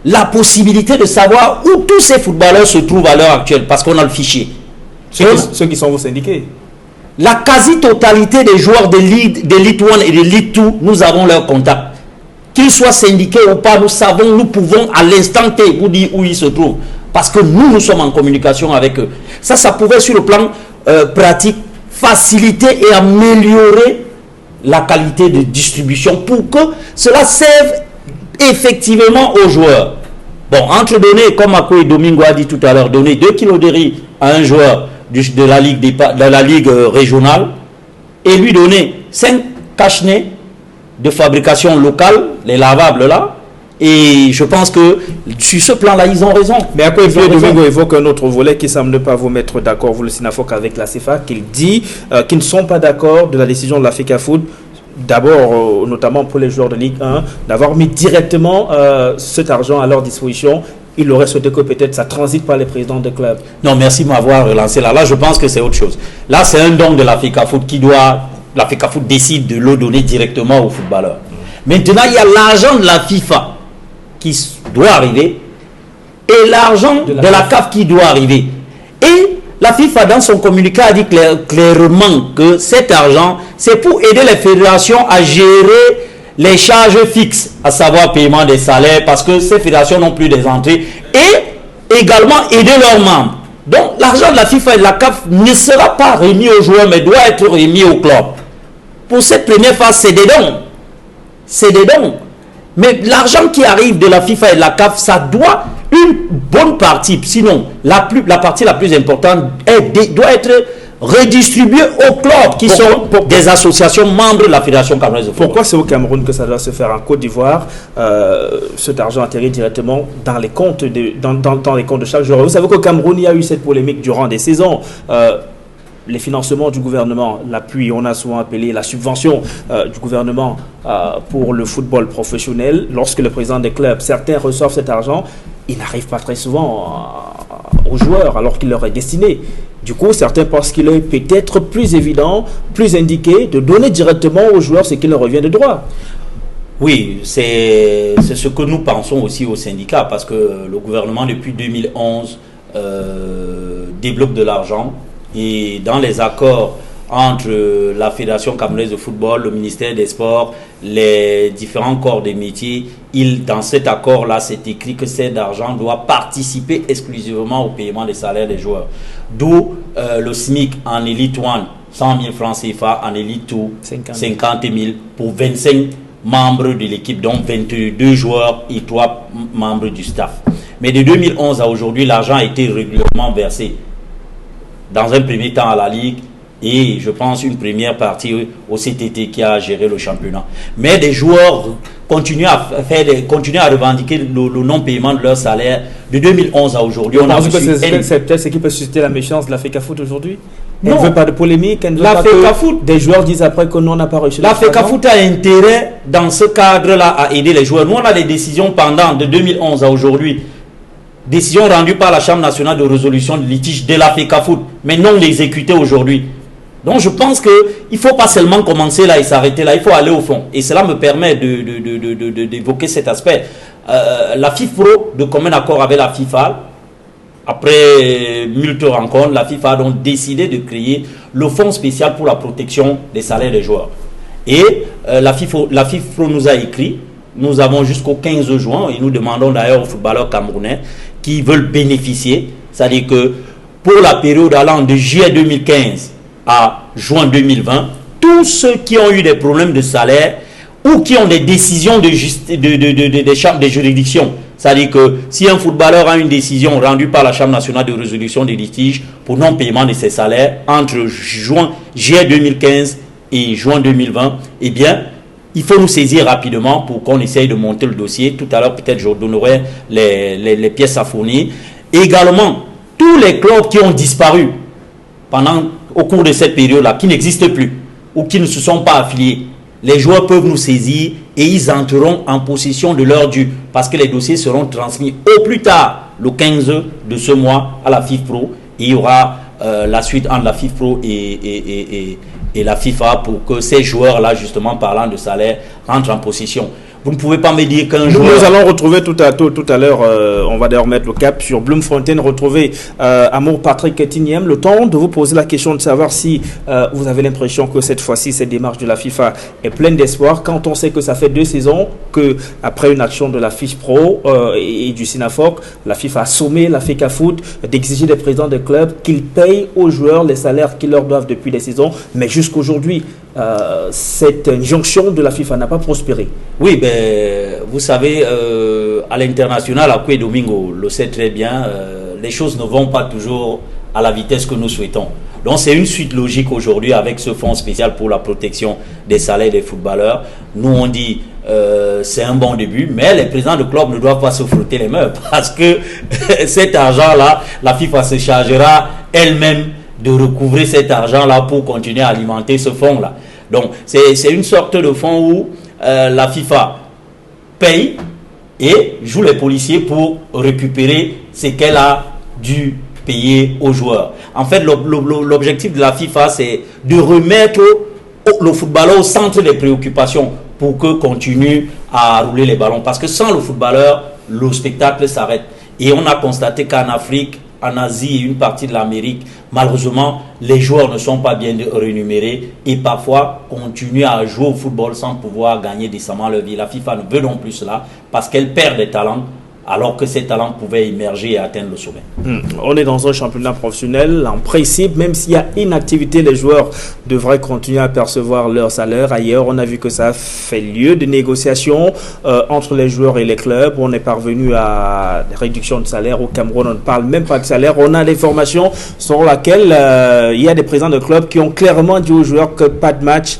la possibilité de savoir où tous ces footballeurs se trouvent à l'heure actuelle, parce qu'on a le fichier. Ceux qui sont vos syndiqués. La quasi-totalité des joueurs de Ligue 1 et de Ligue 2, nous avons leur contact. Qu'ils soient syndiqués ou pas, nous pouvons à l'instant T vous dire où ils se trouvent. Parce que nous sommes en communication avec eux. Ça pouvait sur le plan pratique faciliter et améliorer la qualité de distribution pour que cela serve effectivement aux joueurs. Bon, entre donner, comme Akwe Domingo a dit tout à l'heure, donner 2 kilos de riz à un joueur de la ligue régionale et lui donner 5 cache-nez de fabrication locale, les lavables là, Et je pense que sur ce plan-là, ils ont raison. Mais à quoi Domingo évoque un autre volet qui semble ne pas vous mettre d'accord, vous le Sinafoc, avec la CFA, qu'il dit qu'ils ne sont pas d'accord de la décision de la FECAFOOT, d'abord notamment pour les joueurs de Ligue 1, d'avoir mis directement cet argent à leur disposition. Il aurait souhaité que peut-être ça transite par les présidents de clubs. Non, merci de m'avoir relancé là. Là, je pense que c'est autre chose. Là, c'est un don de la FECAFOOT la FECAFOOT décide de le donner directement aux footballeurs. Maintenant, il y a l'argent de la FIFA qui doit arriver et l'argent de la CAF qui doit arriver. Et la FIFA, dans son communiqué, a dit clairement que cet argent, c'est pour aider les fédérations à gérer les charges fixes, à savoir paiement des salaires, parce que ces fédérations n'ont plus des entrées, et également aider leurs membres. Donc l'argent de la FIFA et de la CAF ne sera pas remis aux joueurs, mais doit être remis au club. Pour cette première phase, c'est des dons. C'est des dons. Mais l'argent qui arrive de la FIFA et de la CAF, ça doit, une bonne partie, sinon la partie la plus importante, doit être redistribué aux clubs qui sont des associations membres de la Fédération camerounaise de football. Pourquoi c'est au Cameroun que ça doit se faire? En Côte d'Ivoire, cet argent atterrit directement dans les comptes dans les comptes de chaque joueur. Vous savez qu'au Cameroun, il y a eu cette polémique durant des saisons. Les financements du gouvernement, l'appui, on a souvent appelé la subvention du gouvernement pour le football professionnel. Lorsque le président des clubs, certains reçoivent cet argent, il n'arrive pas très souvent aux joueurs alors qu'il leur est destiné. Du coup, certains pensent qu'il est peut-être plus évident, plus indiqué de donner directement aux joueurs ce qui leur revient de droit. Oui, c'est ce que nous pensons aussi au syndicat, parce que le gouvernement depuis 2011 débloque de l'argent, et dans les accords entre la Fédération camerounaise de football, le ministère des Sports, les différents corps des métiers, dans cet accord-là, c'est écrit que cet argent doit participer exclusivement au paiement des salaires des joueurs. D'où le SMIC en Elite 1, 100 000 francs CFA, en Elite 2, 50 000 pour 25 membres de l'équipe, dont 22 joueurs et 3 membres du staff. Mais de 2011 à aujourd'hui, l'argent a été régulièrement versé. Dans un premier temps à la Ligue, et je pense une première partie au CTT qui a géré le championnat. Mais des joueurs continuent à revendiquer le non-paiement de leur salaire de 2011 à aujourd'hui. On a vu que c'est peut-être ce qui peut susciter la méfiance de la FECAFOOT aujourd'hui. Elle ne veut pas de polémique. Elle ne veut pas que des joueurs disent après que nous, on n'a pas reçu. La FECAFOOT a intérêt dans ce cadre-là à aider les joueurs. Nous, on a des décisions pendant de 2011 à aujourd'hui. Décision rendue par la Chambre nationale de résolution de litige de la FECAFOOT, mais non exécutée aujourd'hui. Donc je pense qu'il ne faut pas seulement commencer là et s'arrêter là, il faut aller au fond. Et cela me permet d'évoquer cet aspect. La FIFPro, de commun accord avec la FIFA, après multiples rencontres, la FIFA a donc décidé de créer le fonds spécial pour la protection des salaires des joueurs. Et la FIFPro nous a écrit, nous avons jusqu'au 15 juin, et nous demandons d'ailleurs aux footballeurs camerounais qui veulent bénéficier, c'est-à-dire que pour la période allant de juillet 2015 à juin 2020, tous ceux qui ont eu des problèmes de salaire ou qui ont des décisions des chambres de juridiction, c'est-à-dire que si un footballeur a une décision rendue par la Chambre nationale de résolution des litiges pour non-paiement de ses salaires entre juillet 2015 et juin 2020, eh bien, il faut nous saisir rapidement pour qu'on essaye de monter le dossier. Tout à l'heure, peut-être, je donnerai les pièces à fournir. Et également, tous les clubs qui ont disparu au cours de cette période-là, qui n'existent plus ou qui ne se sont pas affiliés, les joueurs peuvent nous saisir et ils entreront en possession de leur dû, parce que les dossiers seront transmis au plus tard, le 15 de ce mois, à la FIFPro. Et il y aura la suite entre la FIFPro et la FIFA pour que ces joueurs-là, justement parlant de salaire, rentrent en possession. Vous ne pouvez pas me dire qu'un joueur... Nous allons retrouver tout à l'heure, on va d'ailleurs mettre le cap sur Bloemfontein, retrouver Amour Patrick Tignem. Le temps de vous poser la question de savoir si vous avez l'impression que cette fois-ci, cette démarche de la FIFA est pleine d'espoir, quand on sait que ça fait 2 saisons qu'après une action de la FIFPro et du Sinafoc, la FIFA a sommé la FECAFOOT d'exiger des présidents de clubs qu'ils payent aux joueurs les salaires qu'ils leur doivent depuis des saisons. Mais jusqu'aujourd'hui, cette injonction de la FIFA n'a pas prospéré. Oui, vous savez, à l'international, à Domingo le sait très bien, les choses ne vont pas toujours à la vitesse que nous souhaitons. Donc c'est une suite logique aujourd'hui avec ce fonds spécial pour la protection des salaires des footballeurs. Nous on dit c'est un bon début, mais les présidents de club ne doivent pas se frotter les mains parce que cet argent-là, la FIFA se chargera elle-même de recouvrer cet argent-là pour continuer à alimenter ce fonds-là. Donc c'est une sorte de fonds où la FIFA paye et joue les policiers pour récupérer ce qu'elle a dû payer aux joueurs. En fait, l'objectif de la FIFA, c'est de remettre le footballeur au centre des préoccupations pour que continue à rouler les ballons. Parce que sans le footballeur, le spectacle s'arrête. Et on a constaté qu'en Afrique, en Asie et une partie de l'Amérique, malheureusement, les joueurs ne sont pas bien rémunérés et parfois continuent à jouer au football sans pouvoir gagner décemment leur vie. La FIFA ne veut non plus cela parce qu'elle perd des talents alors que ces talents pouvaient émerger et atteindre le sommet. On est dans un championnat professionnel. En principe, même s'il y a inactivité, les joueurs devraient continuer à percevoir leur salaire. Ailleurs, on a vu que ça a fait lieu de négociations entre les joueurs et les clubs. On est parvenu à des réductions de salaire. Au Cameroun, on ne parle même pas de salaire. On a des formations sur lesquelles il y a des présidents de clubs qui ont clairement dit aux joueurs que pas de match,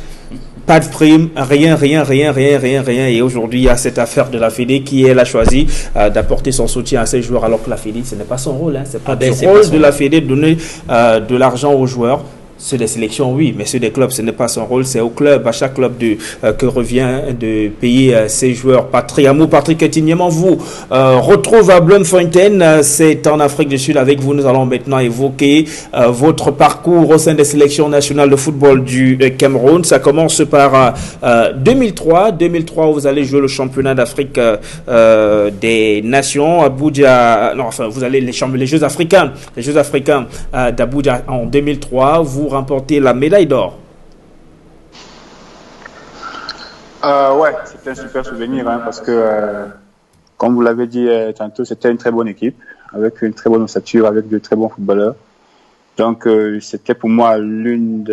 pas de prime, rien. Et aujourd'hui, il y a cette affaire de la Fédé qui, elle, a choisi d'apporter son soutien à ses joueurs, alors que la Fédé, ce n'est pas son rôle. C'est pas le rôle de la Fédé de donner de l'argent aux joueurs. Ceux des sélections, oui, mais ceux des clubs, ce n'est pas son rôle. C'est au club, à chaque club que revient de payer ses joueurs. Patrick Etignema, vous retrouve à Bloemfontein. C'est en Afrique du Sud avec vous. Nous allons maintenant évoquer votre parcours au sein des sélections nationales de football du Cameroun. Ça commence par 2003. 2003, où vous allez jouer le championnat d'Afrique des nations. Abuja, non, enfin, vous allez les Jeux africains. Les Jeux africains d'Abuja en 2003. Vous remporter la médaille d'or. Ouais, c'était un super souvenir parce que, comme vous l'avez dit tantôt, c'était une très bonne équipe, avec une très bonne ossature, avec de très bons footballeurs. Donc, c'était pour moi l'une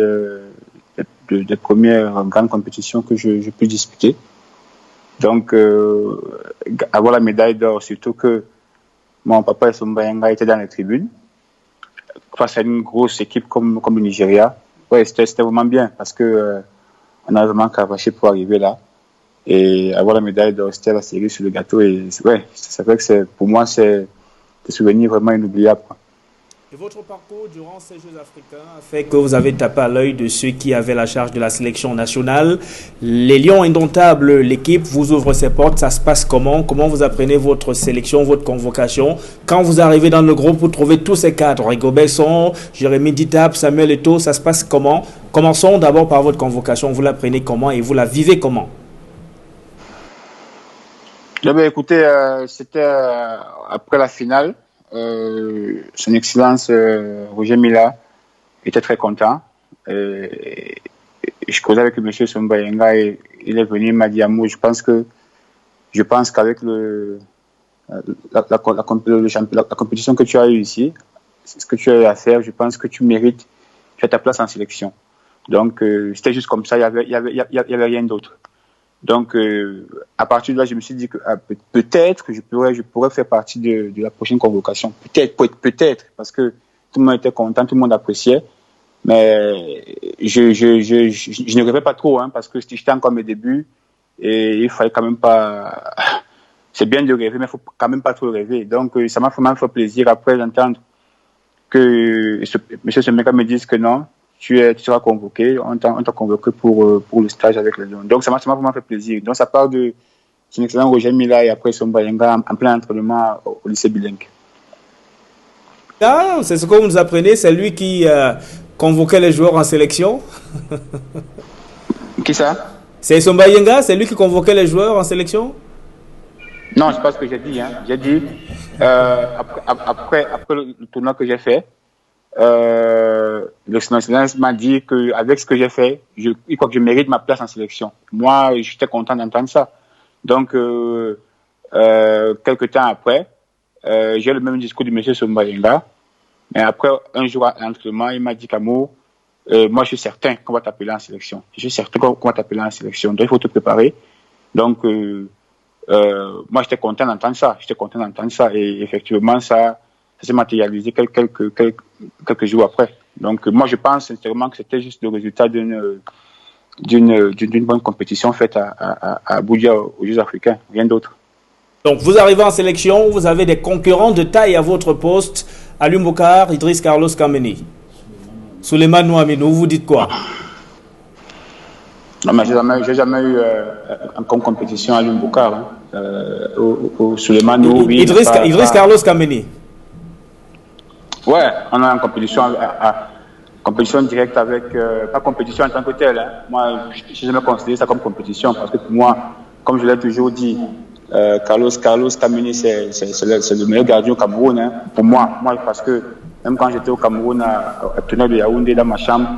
des premières grandes compétitions que je peux disputer. Donc, avoir la médaille d'or, surtout que mon papa et son Mbayanga étaient dans les tribunes, face à une grosse équipe comme le Nigeria, ouais, c'était vraiment bien parce que on a vraiment cravaché pour arriver là et avoir la médaille d'or, c'était la cerise sur le gâteau et ouais, c'est vrai que pour moi c'est des souvenirs vraiment inoubliables. Et votre parcours durant ces Jeux africains a fait que vous avez tapé à l'œil de ceux qui avaient la charge de la sélection nationale. Les Lions indomptables, l'équipe vous ouvre ses portes. Ça se passe comment? Comment vous apprenez votre sélection, votre convocation? Quand vous arrivez dans le groupe, vous trouvez tous ces cadres. Rigo Besson, Jérémy Ditap, Samuel Eto'o, ça se passe comment? Commençons d'abord par votre convocation. Vous l'apprenez comment et vous la vivez comment? Écoutez, c'était après la finale. Son Excellence Roger Mila était très content. Je causais avec M. Sombayenga et il est venu, il m'a dit Amou, je pense qu'avec la compétition que tu as eue ici, ce que tu as eu à faire, je pense que tu mérites, tu as ta place en sélection. Donc c'était juste comme ça, il y avait rien d'autre. Donc, à partir de là, je me suis dit que peut-être que je pourrais faire partie de la prochaine convocation. Peut-être, parce que tout le monde était content, tout le monde appréciait. Mais je ne rêvais pas trop, parce que j'étais encore mes débuts et il fallait quand même pas. C'est bien de rêver, mais il faut quand même pas trop rêver. Donc, ça m'a vraiment fait plaisir après d'entendre que M. Semeka me dise que non. Tu seras convoqué, on t'a convoqué pour le stage avec les Lions. Donc ça m'a vraiment fait plaisir. Donc ça part de son excellent Roger Mila et après son Bayenga en plein entraînement au lycée bilingue. Ah, c'est ce que vous nous apprenez, c'est lui qui convoquait les joueurs en sélection. Qui ça? C'est son Bayenga, c'est lui qui convoquait les joueurs en sélection? Non, c'est pas ce que j'ai dit. J'ai dit après le tournoi que j'ai fait. Le sélectionneur m'a dit qu'avec ce que j'ai fait, il croit que je mérite ma place en sélection. Moi, j'étais content d'entendre ça. Donc, quelques temps après, j'ai le même discours du monsieur Sombayenga. Mais après, un jour à l'entraînement, il m'a dit qu'Amour, moi, je suis certain qu'on va t'appeler en sélection. Je suis certain qu'on va t'appeler en sélection. Donc, il faut te préparer. Donc, moi, j'étais content d'entendre ça. Et effectivement, ça s'est matérialisé quelques jours après. Donc, moi, je pense sincèrement que c'était juste le résultat d'une bonne compétition faite à Abuja aux Jeux africains, rien d'autre. Donc, vous arrivez en sélection, vous avez des concurrents de taille à votre poste, Alioune Bokar, Idriss Carlos Kameni. Souleymane Nouaminou, vous dites quoi? Non, mais j'ai jamais eu en compétition Alioune Bokar. Souleymane Nouaminou, oui. Idriss Carlos Kameni. Ouais, on a une compétition compétition directe avec, pas compétition en tant que telle. Hein. Moi, je n'ai jamais considéré ça comme compétition parce que pour moi, comme je l'ai toujours dit, Carlos Kameni, c'est le meilleur gardien au Cameroun. Hein. Pour moi, parce que même quand j'étais au Cameroun à tournoi de Yaoundé dans ma chambre,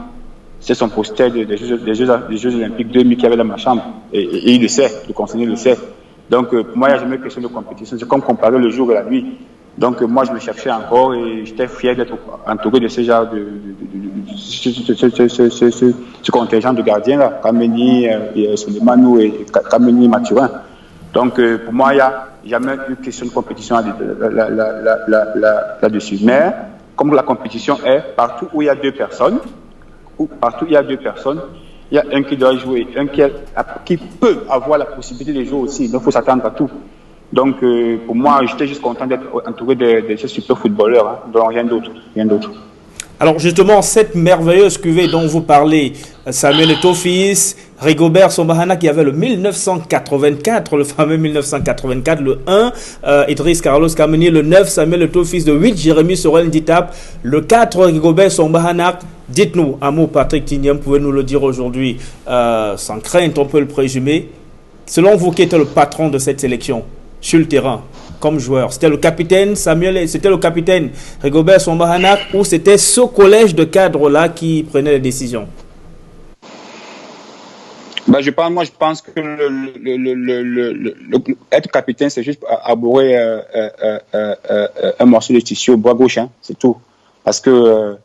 c'est son poster des Jeux Olympiques 2000 qu'il y avait dans ma chambre. Et il le sait, le conseiller le sait. Donc, pour moi, il n'y a jamais eu question de compétition. C'est comme comparer le jour et la nuit. Donc, moi, je me cherchais encore et j'étais fier d'être entouré de ce genre ce contingent de gardiens-là, Kameni, Souleymane et Kameni Mathurin. Donc, pour moi, il n'y a jamais eu question de compétition là-dessus. Mais, comme la compétition est partout où il y a deux personnes, il y a un qui doit jouer, un qui peut avoir la possibilité de jouer aussi. Donc, il faut s'attendre à tout. Donc, pour moi, j'étais juste content d'être entouré de ces super footballeurs, hein, donc rien d'autre. Alors justement, cette merveilleuse cuvée dont vous parlez, Samuel Eto'o-Fils, Rigobert Song-Bahana qui avait le 1984, le fameux 1984, le 1, Idriss Carlos Kameni, le 9, Samuel Eto'o-Fils, le 8, Jérémy Sorel Nditap, le 4, Rigobert Song-Bahana. Dites-nous, un mot, Patrick Tignem, pouvez nous le dire aujourd'hui, sans crainte, on peut le présumer. Selon vous, qui était le patron de cette sélection sur le terrain, comme joueur? C'était le capitaine Rigobert Song-Bahana ou c'était ce collège de cadres-là qui prenait les décisions? Je pense que être capitaine, c'est juste arborer un morceau de tissu au bras gauche, hein, c'est tout. Parce que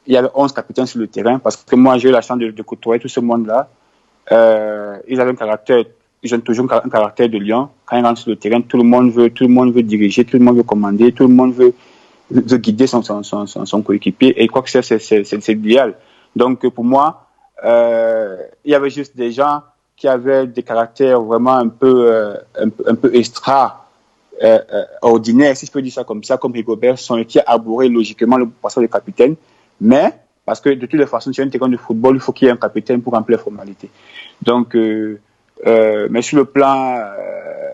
il y avait 11 capitaines sur le terrain, parce que moi j'ai eu la chance de côtoyer tout ce monde-là. Ils avaient un caractère. Ils ont toujours un caractère de lion. Quand ils rentrent sur le terrain, tout le monde veut diriger, tout le monde veut commander, tout le monde veut guider son coéquipier. Et je crois que c'est l'idéal. Donc, pour moi, il y avait juste des gens qui avaient des caractères vraiment un peu ordinaires, si je peux dire ça comme Rigobert, qui a arboré logiquement le passage de capitaine. Mais, parce que de toutes les façons, sur un terrain de football, il faut qu'il y ait un capitaine pour remplir les formalités. Donc, mais sur le plan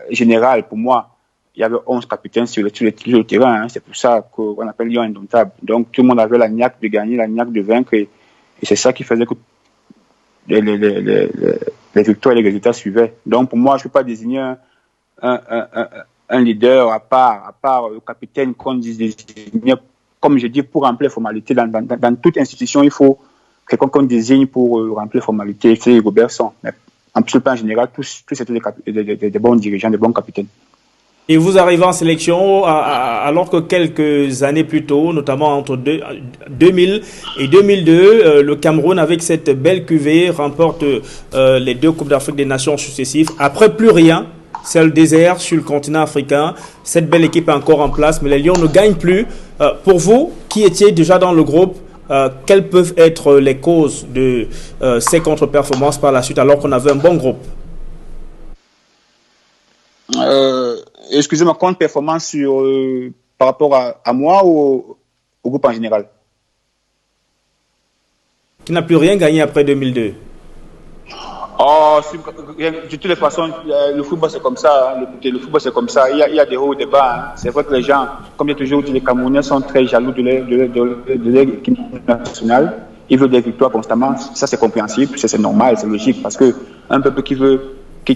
général, pour moi, il y avait 11 capitaines sur le terrain. Hein. C'est pour ça qu'on appelle Lion indomptable. Donc tout le monde avait la niaque de gagner, la niaque de vaincre. Et c'est ça qui faisait que les victoires et les résultats suivaient. Donc pour moi, je ne peux pas désigner un leader à part le capitaine qu'on désigne, comme je dis, pour remplir les formalités. Dans toute institution, il faut quelqu'un qu'on désigne pour remplir les formalités. C'est Rigobert Song. En plus, en général, tous étaient des bons dirigeants, des bons capitaines. Et vous arrivez en sélection alors que quelques années plus tôt, notamment entre 2000 et 2002, le Cameroun, avec cette belle cuvée, remporte les 2 Coupes d'Afrique des Nations successives. Après, plus rien. C'est le désert sur le continent africain. Cette belle équipe est encore en place, mais les Lions ne gagnent plus. Pour vous, qui étiez déjà dans le groupe, quelles peuvent être les causes de ces contre-performances par la suite alors qu'on avait un bon groupe? Excusez-moi, contre-performance par rapport à moi ou au groupe en général? Qui n'a plus rien gagné après 2002? De toutes les façons, le football c'est comme ça. Hein. Le football c'est comme ça. Il y a des hauts et des bas. Hein. C'est vrai que les gens, comme j'ai toujours dit, les Camerounais sont très jaloux de leur équipe nationale. Ils veulent des victoires constamment. Ça c'est compréhensible, c'est normal, c'est logique. Parce que un peuple qui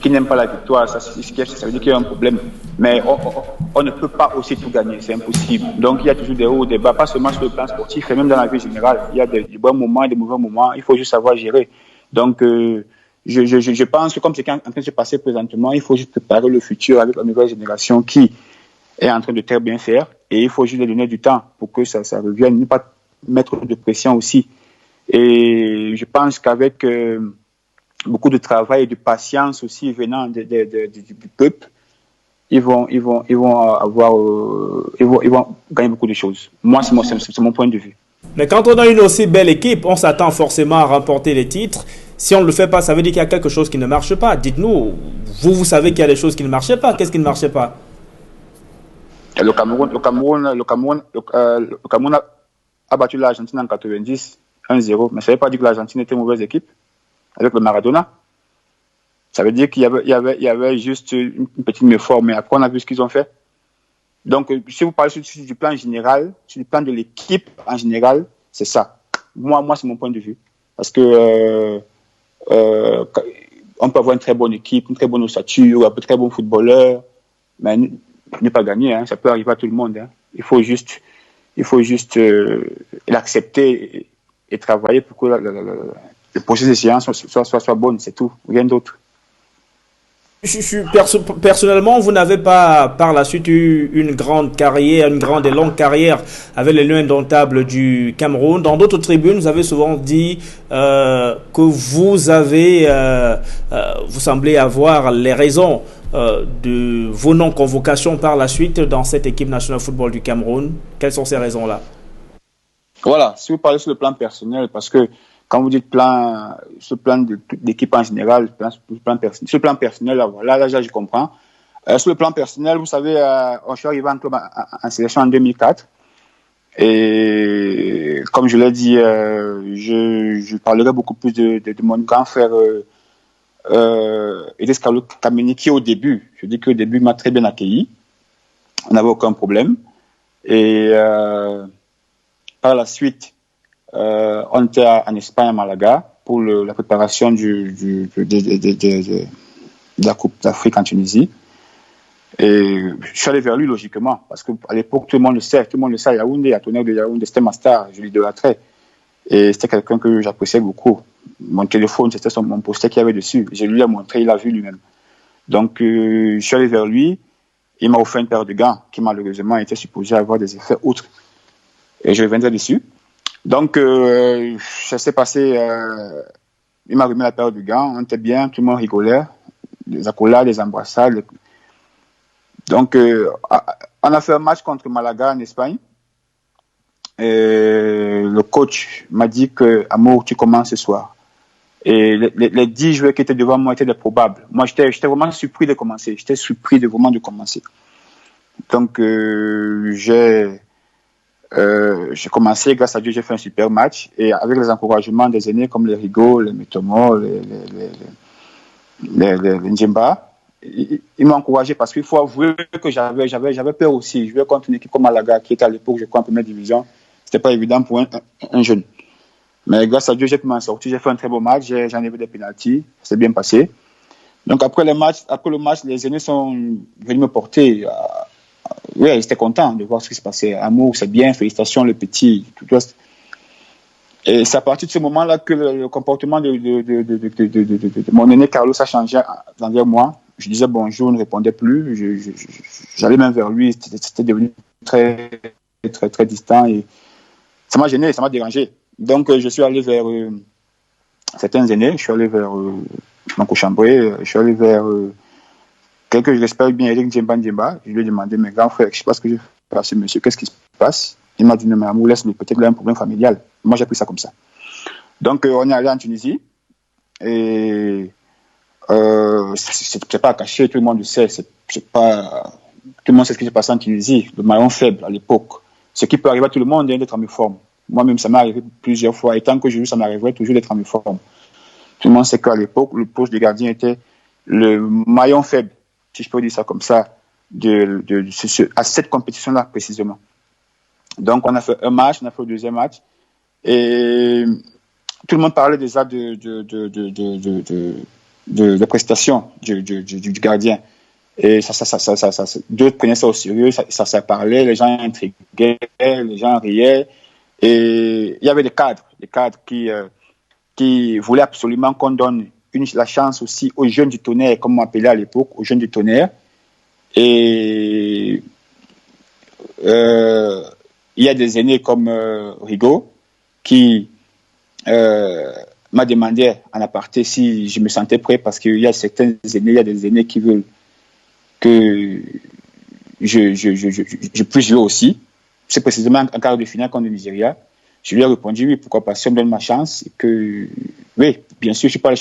n'aime pas la victoire, ça veut dire qu'il y a un problème. Mais on ne peut pas aussi tout gagner, c'est impossible. Donc il y a toujours des hauts et des bas, pas seulement sur le plan sportif, mais même dans la vie générale. Il y a des bons moments et des mauvais moments. Il faut juste savoir gérer. Donc je pense que comme c'est en train de se passer présentement, il faut juste préparer le futur avec la nouvelle génération qui est en train de très bien faire et il faut juste lui donner du temps pour que ça revienne, ne pas mettre de pression aussi. Et je pense qu'avec beaucoup de travail et de patience aussi venant du peuple, ils vont avoir, ils vont gagner beaucoup de choses. Moi, c'est mon point de vue. Mais quand on a une aussi belle équipe, on s'attend forcément à remporter les titres. Si on ne le fait pas, ça veut dire qu'il y a quelque chose qui ne marche pas. Dites-nous, vous savez qu'il y a des choses qui ne marchaient pas. Qu'est-ce qui ne marchait pas? Le Cameroun a battu l'Argentine en 90, 1-0. Mais ça ne veut pas dire que l'Argentine était une mauvaise équipe avec le Maradona. Ça veut dire qu'il y avait juste une petite méforme. Mais après, on a vu ce qu'ils ont fait. Donc, si vous parlez sur du plan général, sur le plan de l'équipe en général, c'est ça. Moi, c'est mon point de vue. Parce que on peut avoir une très bonne équipe, une très bonne ossature, un très bon footballeur, mais ne pas gagner, hein, ça peut arriver à tout le monde. Hein. Il faut juste l'accepter et travailler pour que le processus de séance soit bon, c'est tout, rien d'autre. Personnellement, vous n'avez pas par la suite eu une grande carrière, une grande et longue carrière avec les Lions indomptables du Cameroun. Dans d'autres tribunes, vous avez souvent dit que vous semblez avoir les raisons de vos non-convocations par la suite dans cette équipe nationale de football du Cameroun. Quelles sont ces raisons-là? Voilà, si vous parlez sur le plan personnel, parce que quand vous dites ce plan d'équipe en général, ce plan personnel, là, je comprends. Sur le plan personnel, vous savez, je suis arrivé en club en sélection en 2004. Et comme je l'ai dit, je parlerai beaucoup plus de mon grand frère Edès Carlo Kameni, qui au début, je dis qu'au début, m'a très bien accueilli. On n'avait aucun problème. Et par la suite, on était en Espagne, à Malaga, pour la préparation de la Coupe d'Afrique en Tunisie. Et je suis allé vers lui, logiquement, parce qu'à l'époque, tout le monde le sait, à Yaoundé, à Tonnerre de Yaoundé, c'était ma star, je l'idolâtrais. Et c'était quelqu'un que j'appréciais beaucoup. Mon téléphone, c'était mon poster qu'il y avait dessus. Je lui ai montré, il a vu lui-même. Donc, je suis allé vers lui, il m'a offert une paire de gants qui, malheureusement, était supposée avoir des effets outres. Et je reviendrai dessus. Donc, ça s'est passé, il m'a remis la paire de gants, on était bien, tout le monde rigolait, des accolades, des embrassades. Donc, on a fait un match contre Malaga en Espagne. Et le coach m'a dit que, Amour, tu commences ce soir. Et les 10 joueurs qui étaient devant moi étaient des probables. Moi, j'étais vraiment surpris de commencer. Vraiment de commencer. Donc, j'ai commencé, grâce à Dieu, j'ai fait un super match. Et avec les encouragements des aînés comme les Rigaud, les Metomo, les Njemba, ils m'ont encouragé parce qu'il faut avouer que j'avais peur aussi. Je jouais contre une équipe comme Malaga qui était à l'époque, je crois, en première division. C'était pas évident pour un jeune. Mais grâce à Dieu, j'ai pu m'en sortir. J'ai fait un très beau match. J'en ai vu des pénaltys. C'est bien passé. Donc après le match, les aînés sont venus me porter. Oui, ils étaient contents de voir ce qui se passait. Amour, c'est bien. Félicitations, le petit. Tout le reste. Et c'est à partir de ce moment-là que le comportement de mon aîné Carlos a changé envers moi. Je disais bonjour, il ne répondait plus. J'allais même vers lui. C'était devenu très, très, très distant. Et ça m'a gêné, ça m'a dérangé. Donc, je suis allé vers certains aînés. Je suis allé vers Manco Chambré. Je suis allé vers quelqu'un que je respecte bien, Eric Djemba. Je lui ai demandé, mes grands frères, je ne sais pas ce que je fais à ce monsieur, qu'est-ce qui se passe? Il m'a dit, non, mais Amour, laisse-le, peut-être qu'il a un problème familial. Moi, j'ai pris ça comme ça. Donc, on est allé en Tunisie. Et c'est pas caché, tout le monde le sait. Tout le monde sait ce qui s'est passé en Tunisie, le maillon faible à l'époque. Ce qui peut arriver à tout le monde, d'être en méforme. Moi-même, ça m'est arrivé plusieurs fois. Et tant que je joue, ça m'arriverait toujours d'être en méforme. Tout le monde sait qu'à l'époque, le poste de gardien était le maillon faible, si je peux dire ça comme ça, à cette compétition-là précisément. Donc, on a fait un match, on a fait le deuxième match. Et tout le monde parlait déjà de prestations du gardien. Et d'autres prenaient ça au sérieux, ça parlait, les gens intriguaient, les gens riaient. Et il y avait des cadres qui voulaient absolument qu'on donne la chance aussi aux jeunes du Tonnerre, comme on appelait à l'époque, aux jeunes du Tonnerre. Et il y a des aînés comme Rigaud qui m'a demandé en aparté si je me sentais prêt, parce qu'il y a certains aînés, il y a des aînés qui veulent que je puisse jouer aussi. C'est précisément en quart de finale contre le Nigeria. Je lui ai répondu oui, pourquoi pas, si on me donne ma chance, et que, oui, bien sûr, je suis pas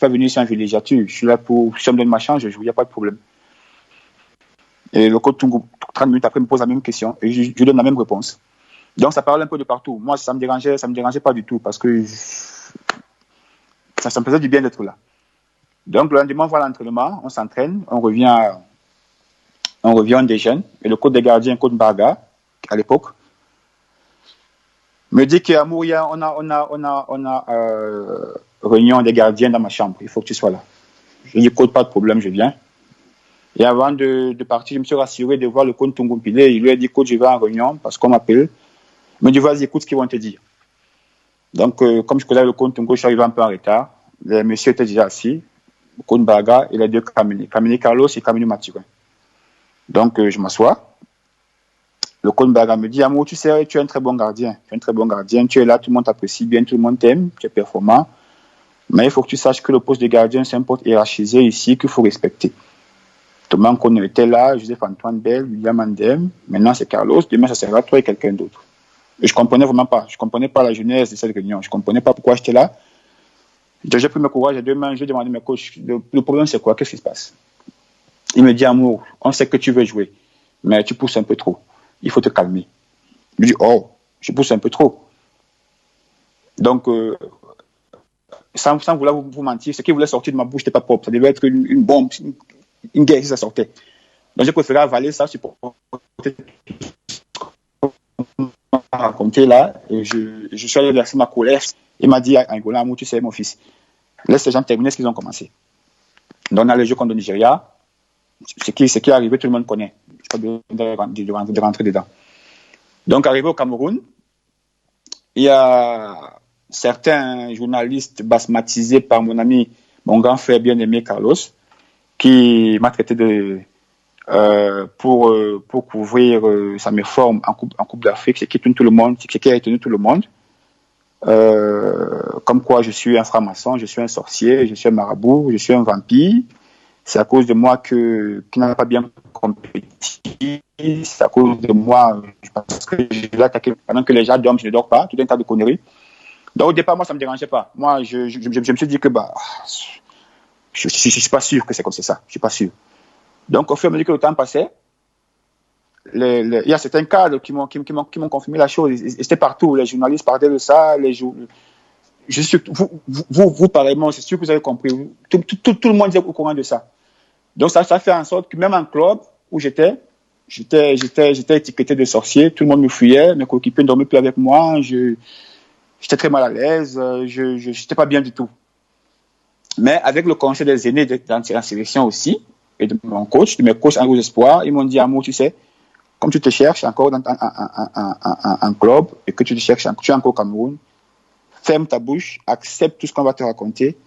venu ici en villégiature. Je suis là pour, si on me donne ma chance, je joue, il n'y a pas de problème. Et le coach Tungu, 30 minutes après, me pose la même question, et je lui donne la même réponse. Donc, ça parle un peu de partout. Moi, ça me dérangeait pas du tout, parce que ça me faisait du bien d'être là. Donc, le lendemain, on va à l'entraînement, on s'entraîne, on revient, on déjeune, et le coach des gardiens, coach Mbaga, à l'époque, me dit qu'à Mouria, on a réunion des gardiens dans ma chambre. Il faut que tu sois là. Je lui dis, coach, pas de problème, je viens. Et avant de partir, je me suis rassuré de voir le coach Tungumpile. Il lui a dit, coach, je vais en réunion parce qu'on m'appelle. Il me dit, vas-y, écoute ce qu'ils vont te dire. Donc, comme je connais le coach Tungu, je suis arrivé un peu en retard. Les messieurs étaient déjà assis. Le coach Baga et les deux Kamini. Kamini Carlos et Kamini Mathurin. Donc, je m'assois. Le coach Baga me dit, Amour, tu sais, tu es un très bon gardien. Tu es là, tout le monde t'apprécie bien, tout le monde t'aime, tu es performant. Mais il faut que tu saches que le poste de gardien, c'est un poste hiérarchisé ici qu'il faut respecter. Thomas qu'on était là, Joseph-Antoine Bell, William Andem, maintenant c'est Carlos, demain ça sera toi et quelqu'un d'autre. Et je comprenais vraiment pas. Je comprenais pas la genèse de cette réunion. Je comprenais pas pourquoi j'étais là. J'ai pris mes courage à deux mains, je demandé à mes coachs, le problème c'est quoi? Qu'est-ce qui se passe? Il me dit, Amour, on sait que tu veux jouer, mais tu pousses un peu trop. Il faut te calmer. Je lui dis, oh, je pousse un peu trop. Donc, sans vouloir vous mentir, ce qui voulait sortir de ma bouche n'était pas propre. Ça devait être une bombe, une guerre si ça sortait. Donc, j'ai préféré avaler ça, supporter raconter là, et je suis allé verser ma colère. Il m'a dit, Angola, tu sais, mon fils, laisse les gens terminer ce qu'ils ont commencé. Donc, on a le jeu contre le Nigeria. Ce qui est arrivé, tout le monde connaît. Je n'ai pas besoin de rentrer dedans. Donc, arrivé au Cameroun, il y a certains journalistes basmatisés par mon ami, mon grand frère bien-aimé Carlos, qui m'a traité pour couvrir sa méforme en Coupe d'Afrique, ce qui étonne tout le monde, ce qui a étonné tout le monde. Comme quoi je suis un franc-maçon, je suis un sorcier, je suis un marabout, je suis un vampire. C'est à cause de moi qui n'a pas bien compétit. C'est à cause de moi, parce que je l'ai attaqué pendant que les gens dorment, je ne dors pas, tout un tas de conneries. Donc au départ, moi, ça ne me dérangeait pas. Moi, je me suis dit que je ne suis pas sûr que c'est comme ça. Je ne suis pas sûr. Donc au fur et à mesure que le temps passait, il y a certains cadres qui m'ont confirmé la chose. Et c'était partout. Les journalistes parlaient de ça. Je suis, vous pareillement, c'est sûr que vous avez compris. Tout le monde est au courant de ça. Donc ça fait en sorte que même en club où j'étais étiqueté de sorcier. Tout le monde me fuyait. Mes coéquipiers ne dormaient plus avec moi. J'étais très mal à l'aise. Je n'étais pas bien du tout. Mais avec le conseil des aînés dans la sélection aussi, et de mon coach, de mes coachs en espoir, ils m'ont dit, Amour, tu sais, comme tu te cherches encore dans un club et que tu te cherches, tu es encore au Cameroun, ferme ta bouche, accepte tout ce qu'on va te raconter,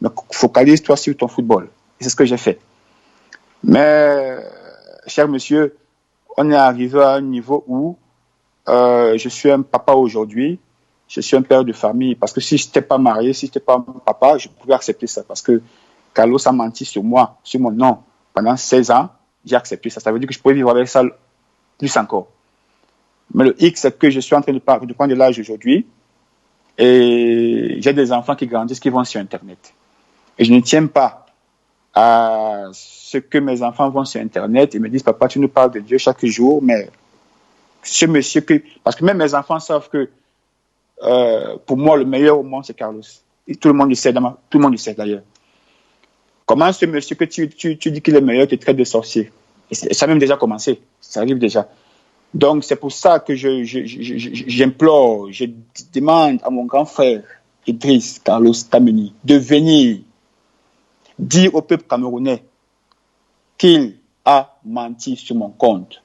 mais focalise-toi sur ton football. Et c'est ce que j'ai fait. Mais, cher monsieur, on est arrivé à un niveau où je suis un papa aujourd'hui, je suis un père de famille, parce que si je n'étais pas marié, si je n'étais pas un papa, je pouvais accepter ça, parce que Carlos a menti sur moi, sur mon nom. Pendant 16 ans, j'ai accepté ça. Ça veut dire que je pouvais vivre avec ça plus encore. Mais le X, c'est que je suis en train de prendre de l'âge aujourd'hui et j'ai des enfants qui grandissent, qui vont sur Internet. Et je ne tiens pas à ce que mes enfants vont sur Internet et me disent, papa, tu nous parles de Dieu chaque jour, mais ce monsieur parce que même mes enfants savent que pour moi, le meilleur au monde, c'est Carlos. Et tout le monde le sait, tout le monde le sait d'ailleurs. Comment ce monsieur que tu dis qu'il est meilleur te traite de sorcier? Et ça a même déjà commencé. Ça arrive déjà. Donc, c'est pour ça que j'implore, je demande à mon grand frère, Idriss Carlos Kameni, de venir dire au peuple camerounais qu'il a menti sur mon compte.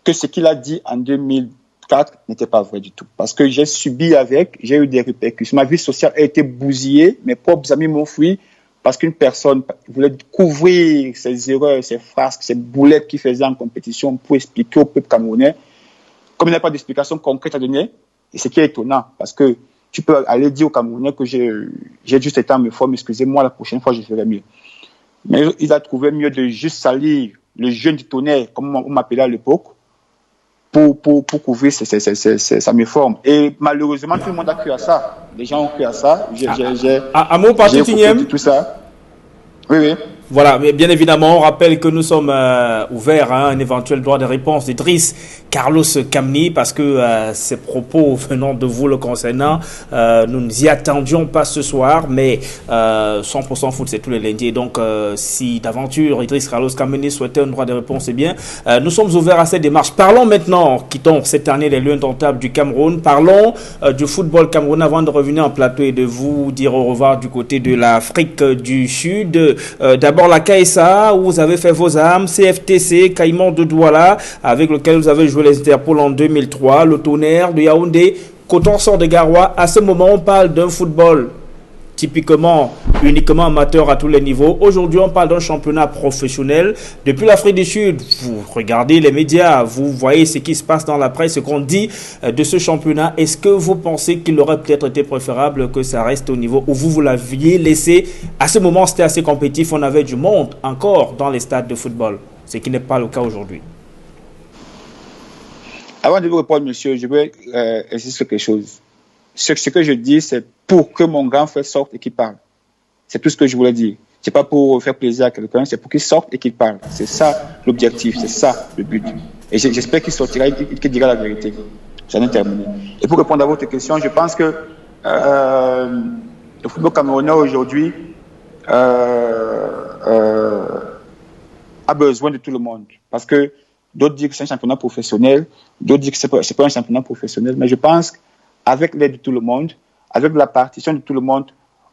Que ce qu'il a dit en 2004 n'était pas vrai du tout. Parce que j'ai eu des répercussions. Ma vie sociale a été bousillée. Mes propres amis m'ont fui. Parce qu'une personne voulait couvrir ses erreurs, ses frasques, ses boulettes qu'il faisait en compétition pour expliquer au peuple camerounais. Comme il n'y a pas d'explication concrète à donner, et ce qui est étonnant, parce que tu peux aller dire aux Camerounais que j'ai juste été en me forme, excusez-moi, la prochaine fois je ferai mieux. Mais il a trouvé mieux de juste salir le jeune du Tonnerre, comme on m'appelait à l'époque, pour couvrir sa méforme. Et malheureusement, tout le monde a cru à ça. Les gens ont cru à ça. J'ai écouté tout ça. Oui, oui. Voilà, mais bien évidemment, on rappelle que nous sommes ouverts à un éventuel droit de réponse d'Idriss Carlos Kamni, parce que ces propos venant de vous le concernant, nous n'y attendions pas ce soir, mais 100% foot, c'est tous les lundis. Donc, si d'aventure Idriss Carlos Kamni souhaitait un droit de réponse, c'est bien. Nous sommes ouverts à cette démarche. Parlons maintenant, quittons cette année les lieux indomptables du Cameroun. Parlons du football camerounais avant de revenir en plateau et de vous dire au revoir du côté de l'Afrique du Sud. D'abord, la KSA, où vous avez fait vos armes, CFTC, Caïman de Douala, avec lequel vous avez joué les Interpol en 2003, le Tonnerre de Yaoundé, Coton-Sort de Garoua. À ce moment, on parle d'un football typiquement, uniquement amateur à tous les niveaux. Aujourd'hui, on parle d'un championnat professionnel. Depuis l'Afrique du Sud, vous regardez les médias, vous voyez ce qui se passe dans la presse, ce qu'on dit de ce championnat. Est-ce que vous pensez qu'il aurait peut-être été préférable que ça reste au niveau où vous l'aviez laissé? À ce moment, c'était assez compétitif. On avait du monde encore dans les stades de football, ce qui n'est pas le cas aujourd'hui. Avant de vous répondre, monsieur, je veux insister sur quelque chose. Ce que je dis, c'est pour que mon grand frère sorte et qu'il parle. C'est tout ce que je voulais dire. C'est pas pour faire plaisir à quelqu'un, c'est pour qu'il sorte et qu'il parle. C'est ça l'objectif, c'est ça le but. Et j'espère qu'il sortira et qu'il dira la vérité. J'en ai terminé. Et pour répondre à votre question, je pense que le football camerounais aujourd'hui a besoin de tout le monde. Parce que d'autres disent que c'est un championnat professionnel, d'autres disent que c'est pas un championnat professionnel. Mais je pense qu'avec l'aide de tout le monde, avec la partition de tout le monde,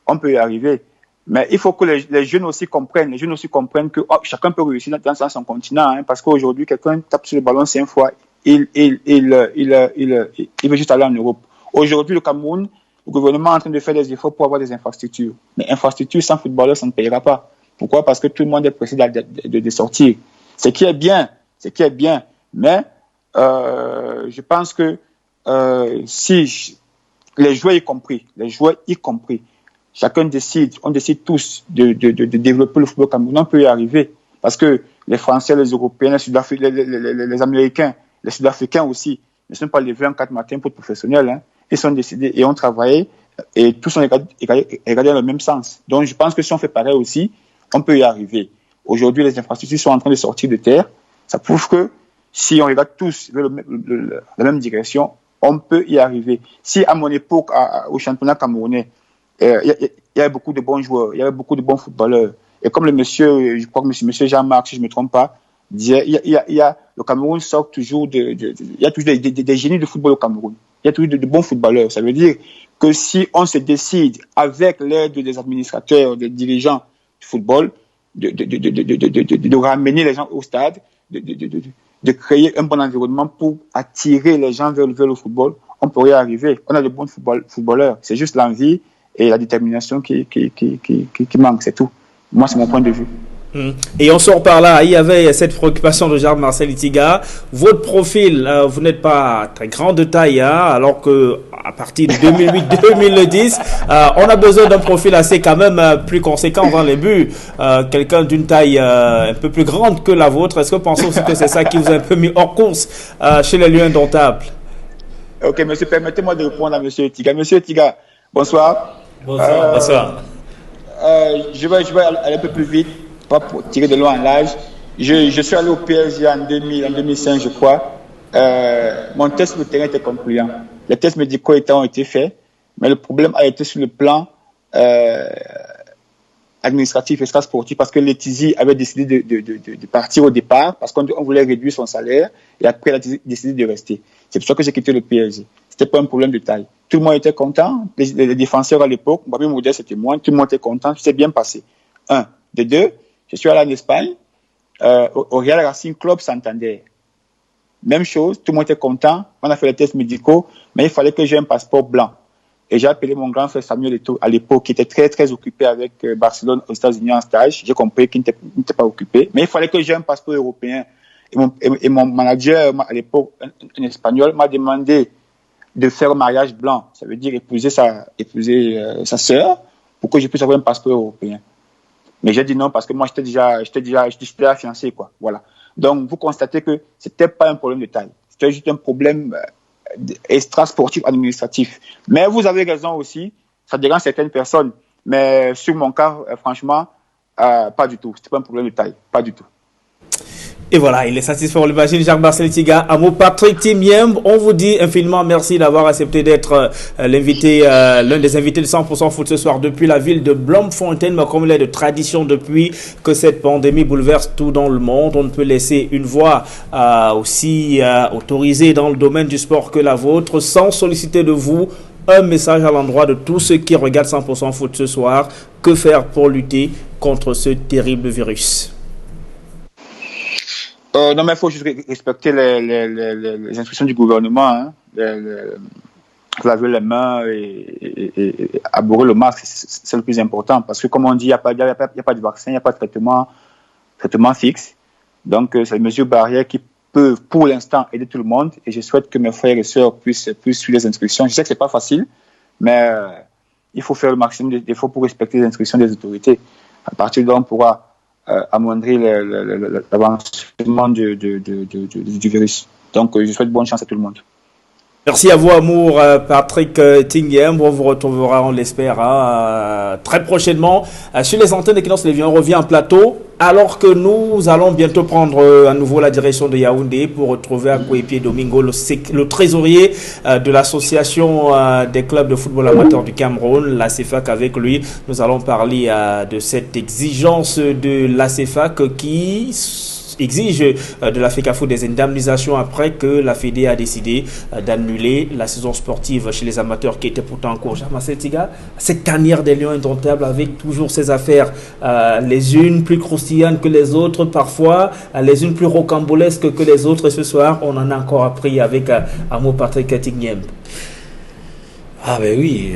on peut y arriver. Mais il faut que les jeunes aussi comprennent que chacun peut réussir dans son continent, hein, parce qu'aujourd'hui, quelqu'un tape sur le ballon 5 fois, il veut juste aller en Europe. Aujourd'hui, le Cameroun, le gouvernement est en train de faire des efforts pour avoir des infrastructures. Mais infrastructures sans footballeurs, ça ne payera pas. Pourquoi? Parce que tout le monde est pressé de sortir. Ce qui est bien. Mais je pense que si les joueurs y compris, on décide tous de développer le football camerounais, on peut y arriver. Parce que les Français, les Européens, les Américains, les Sud-Africains aussi, ne sont pas levés en 4 matins pour être professionnels. Hein. Ils sont décidés et ont travaillé et tous sont regardés dans le même sens. Donc je pense que si on fait pareil aussi, on peut y arriver. Aujourd'hui, les infrastructures sont en train de sortir de terre. Ça prouve que si on regarde tous vers la même direction, on peut y arriver. Si à mon époque, au championnat camerounais, il y avait beaucoup de bons joueurs, il y avait beaucoup de bons footballeurs. Et comme le monsieur, je crois que monsieur Jean-Marc, si je ne me trompe pas, disait, le Cameroun sort toujours il y a toujours des génies de football au Cameroun. Il y a toujours de bons footballeurs. Ça veut dire que si on se décide, avec l'aide des administrateurs, des dirigeants du football, de ramener les gens au stade, de créer un bon environnement pour attirer les gens vers le football, on pourrait y arriver. On a de bons footballeurs. C'est juste l'envie et la détermination qui manquent, c'est tout. Moi, c'est mon point de vue. Et on sort par là, il y avait cette préoccupation de Jean-Marcel Itiga. Votre profil, vous n'êtes pas très grand de taille, hein, alors que à partir de 2008-2010, on a besoin d'un profil assez quand même plus conséquent dans les buts. Quelqu'un d'une taille un peu plus grande que la vôtre. Est-ce que vous pensez aussi que c'est ça qui vous a un peu mis hors course chez les lieux indomptables? Ok, monsieur, permettez-moi de répondre à monsieur Itiga. Monsieur Itiga, bonsoir. Bonsoir. Je vais aller un peu plus vite, pas pour tirer de loin en l'âge. Je suis allé au PSG en 2005, je crois. Mon test sur le terrain était concluant. Les tests médicaux ont été faits, mais le problème a été sur le plan administratif et sportif, parce que Letizy avait décidé de partir au départ, parce qu'on voulait réduire son salaire, et après il a décidé de rester. C'est pour ça que j'ai quitté le PSG. C'était pas un problème de taille. Tout le monde était content. Les défenseurs à l'époque, Babi Moudé, c'était moi, tout le monde était content. C'était bien passé. De deux, je suis allé en Espagne, au Real Racing Club Santander. Même chose, tout le monde était content. On a fait les tests médicaux, mais il fallait que j'ai un passeport blanc. Et j'ai appelé mon grand frère Samuel Eto'o à l'époque, qui était très, très occupé avec Barcelone aux États-Unis en stage. J'ai compris qu'il n'était pas occupé. Mais il fallait que j'ai un passeport européen. Et mon manager, à l'époque, un Espagnol, m'a demandé de faire un mariage blanc. Ça veut dire épouser sa sœur pour que je puisse avoir un passeport européen. Mais j'ai dit non parce que moi, j'étais déjà fiancé, quoi. Voilà. Donc, vous constatez que c'était pas un problème de taille. C'était juste un problème extra-sportif administratif. Mais vous avez raison aussi, ça dérange certaines personnes. Mais sur mon cas, franchement, pas du tout. C'était pas un problème de taille. Pas du tout. Et voilà, il est satisfait, on l'imagine, Jacques-Marcel Tiga. À mot Patrick Tim-Yembe, on vous dit infiniment merci d'avoir accepté d'être l'invité, l'un des invités de 100% Foot ce soir depuis la ville de Bloemfontein. Mais comme il est de tradition depuis que cette pandémie bouleverse tout dans le monde, on ne peut laisser une voix aussi autorisée dans le domaine du sport que la vôtre sans solliciter de vous un message à l'endroit de tous ceux qui regardent 100% Foot ce soir. Que faire pour lutter contre ce terrible virus? Non, mais il faut juste respecter les instructions du gouvernement. Hein. Laver les mains et abhorrer le masque, c'est le plus important. Parce que, comme on dit, il n'y a pas de vaccin, il n'y a pas de traitement fixe. Donc, c'est des mesures barrières qui peuvent, pour l'instant, aider tout le monde. Et je souhaite que mes frères et sœurs puissent suivre les instructions. Je sais que ce n'est pas facile, mais il faut faire le maximum d'efforts pour respecter les instructions des autorités. À partir de là, on pourra amoindrir l'avancement du virus. Donc, je souhaite bonne chance à tout le monde. Merci à vous, Amour Patrick Tim-Yembe. On vous retrouvera, on l'espère, très prochainement sur les antennes d'Equinox Télévision. On revient en plateau, alors que nous allons bientôt prendre à nouveau la direction de Yaoundé pour retrouver à Kouépié Domingo, le trésorier de l'association des clubs de football amateur du Cameroun, la CEFAC. Avec lui, nous allons parler de cette exigence de la CEFAC qui exige de la FECAFO des indemnisations après que la Fédé a décidé d'annuler la saison sportive chez les amateurs qui était pourtant en cours. Jacques-Marcel Tiga, cette tanière des Lions indomptables avec toujours ces affaires, les unes plus croustillantes que les autres, parfois les unes plus rocambolesques que les autres. Et ce soir, on en a encore appris avec Amour Patrick Tim-Yembe. Ah ben oui,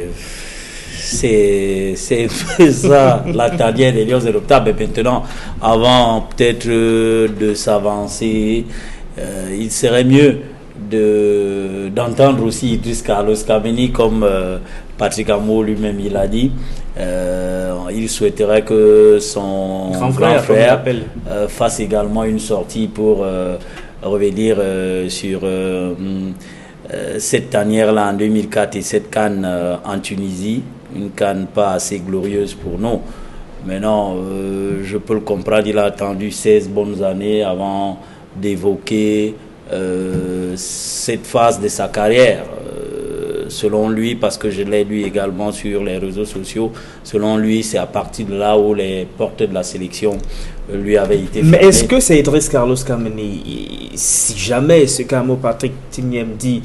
c'est ça, la tanière des Lions indomptables. Mais maintenant, avant peut-être de s'avancer, il serait mieux d'entendre aussi Idriss Carlos Kameni, comme Patrick Amour lui-même il a dit. Il souhaiterait que son grand frère fasse également une sortie pour revenir sur cette tanière-là en 2004 et cette CAN en Tunisie. Une CAN pas assez glorieuse pour nous. Maintenant, je peux le comprendre, il a attendu 16 bonnes années avant d'évoquer cette phase de sa carrière. Selon lui, parce que je l'ai lu également sur les réseaux sociaux, selon lui, c'est à partir de là où les portes de la sélection lui avaient été fermées. Mais est-ce que c'est Idriss Carlos Kameni, si jamais ce qu'Amour Patrick Tim-Yembe dit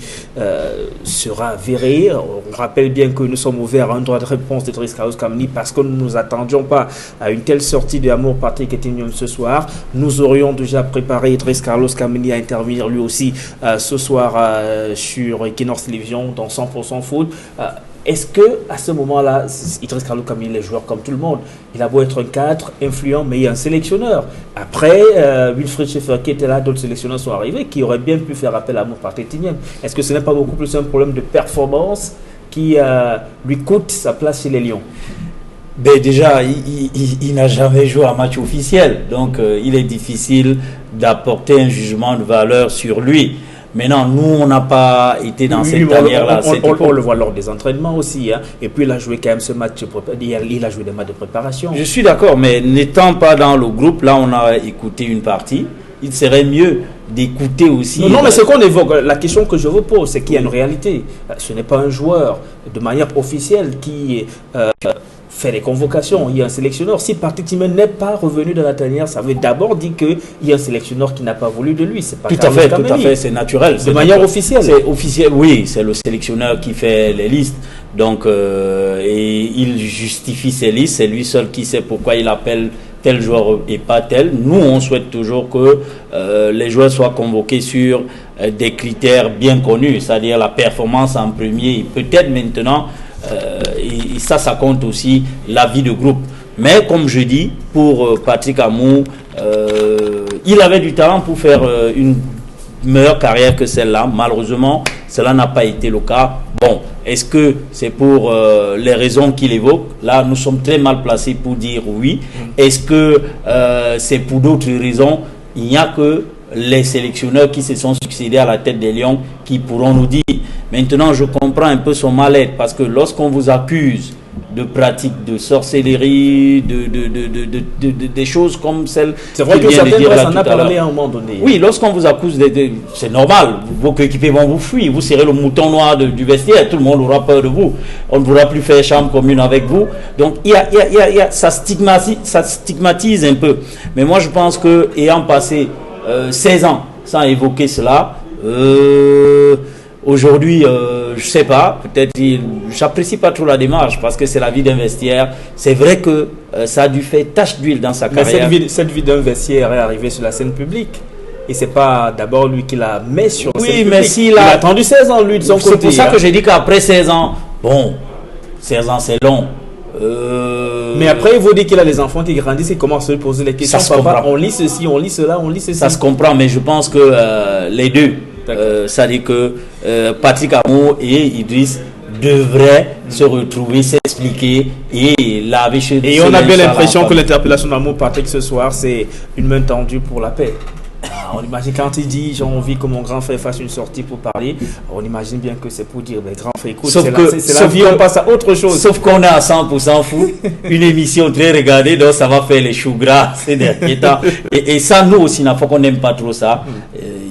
sera avéré, on rappelle bien que nous sommes ouverts à un droit de réponse d'Idriss Carlos Kameni parce que nous ne nous attendions pas à une telle sortie de Amour Patrick Tim-Yembe ce soir. Nous aurions déjà préparé Idriss Carlos Kameni à intervenir lui aussi ce soir sur Equinox Télévision dans 100% Foot. Est-ce que à ce moment-là, Idriss Carlos Kameni est joueur comme tout le monde, il a beau être un cadre influent, mais il y a un sélectionneur. Après, Wilfried Schaefer qui était là, d'autres sélectionneurs sont arrivés qui auraient bien pu faire appel à Amour Patrick Tim-Yembe. Est-ce que ce n'est pas beaucoup plus un problème de performance qui lui coûte sa place chez les Lions? Ben déjà, il n'a jamais joué un match officiel, donc il est difficile d'apporter un jugement de valeur sur lui. Maintenant, nous, on n'a pas été dans cette tanière-là. On le voit lors des entraînements aussi. Hein. Et puis, il a joué quand même ce match. Il a joué des matchs de préparation. Je suis d'accord, mais n'étant pas dans le groupe, là, on a écouté une partie. Il serait mieux d'écouter aussi. Non, mais ce qu'on évoque, la question que je vous pose, c'est qu'il y a une réalité. Ce n'est pas un joueur de manière officielle qui fait les convocations. Il y a un sélectionneur. Si Patrick Tim-Yembe n'est pas revenu de la tanière, ça veut d'abord dire qu'il y a un sélectionneur qui n'a pas voulu de lui. C'est pas tout à fait, c'est naturel. De manière officielle. C'est officiel, oui, c'est le sélectionneur qui fait les listes. Donc, et il justifie ses listes. C'est lui seul qui sait pourquoi il appelle tel joueur et pas tel. Nous, on souhaite toujours que les joueurs soient convoqués sur des critères bien connus, c'est-à-dire la performance en premier. Peut-être maintenant, et ça compte aussi la vie de groupe. Mais comme je dis, pour Patrick Amour, il avait du talent pour faire une meilleure carrière que celle-là. Malheureusement, cela n'a pas été le cas. Bon, est-ce que c'est pour les raisons qu'il évoque? Là, nous sommes très mal placés pour dire oui. Est-ce que c'est pour d'autres raisons? Il n'y a que les sélectionneurs qui se sont succédés à la tête des Lions qui pourront nous dire. Maintenant, je comprends un peu son mal-être parce que lorsqu'on vous accuse de pratiques de sorcellerie, des choses comme celles c'est vrai que certaines personnes en a parlé à un moment donné. Oui, lorsqu'on vous accuse, c'est normal, vos coéquipiers vont vous fuir, vous serez le mouton noir du vestiaire, tout le monde aura peur de vous, on ne pourra plus faire chambre commune avec vous. Donc, ça stigmatise un peu. Mais moi, je pense que ayant passé 16 ans sans évoquer cela, aujourd'hui, je sais pas, peut-être j'apprécie pas trop la démarche parce que c'est la vie d'un vestiaire. C'est vrai que ça a dû faire tache d'huile dans sa carrière. Cette vie d'un vestiaire est arrivée sur la scène publique. Et c'est pas d'abord lui qui la met sur la scène publique. Mais s'il a attendu 16 ans, lui, de son côté. C'est pour ça que j'ai dit qu'après 16 ans, bon, 16 ans c'est long. Mais après, il faut dire qu'il a des enfants qui grandissent et commencent à se poser les questions. Papa, on lit ceci, on lit cela, on lit ceci. Ça se comprend, mais je pense que les deux, ça dit que Patrick Amour et Idriss devraient se retrouver, s'expliquer et laver chez. Et on a bien l'impression que l'interpellation d'Amour Patrick ce soir, c'est une main tendue pour la paix. On imagine quand il dit j'ai envie que mon grand frère fasse une sortie pour parler, on imagine bien que c'est pour dire mais grand frère écoute, c'est la vie, on passe à autre chose. Sauf qu'on est à 100% fou, une émission très regardée, donc ça va faire les choux gras ces derniers temps. Et ça, nous aussi, il faut qu'on n'aime pas trop ça.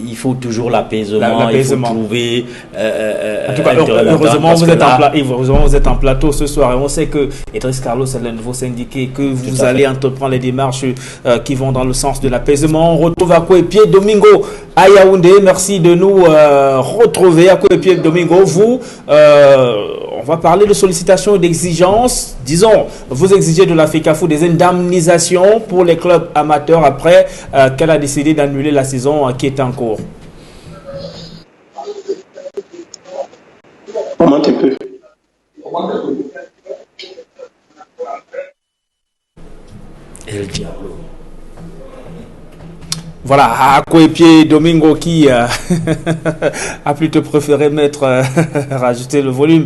Il faut toujours l'apaisement, il faut trouver. En tout cas, heureusement, vous êtes en plateau ce soir et on sait que Idriss Carlos est l'un de vos syndiqués, que vous allez entreprendre les démarches qui vont dans le sens de l'apaisement. On retrouve à Koepié Domingo à Yaoundé. Merci de nous retrouver à Koepié Domingo. Vous, on va parler de sollicitations et d'exigences. Disons, vous exigez de la FECAFOOT des indemnisations pour les clubs amateurs après qu'elle a décidé d'annuler la saison qui est en cours. On monte un peu. Voilà, à Koepié Domingo qui a plutôt préféré rajouter le volume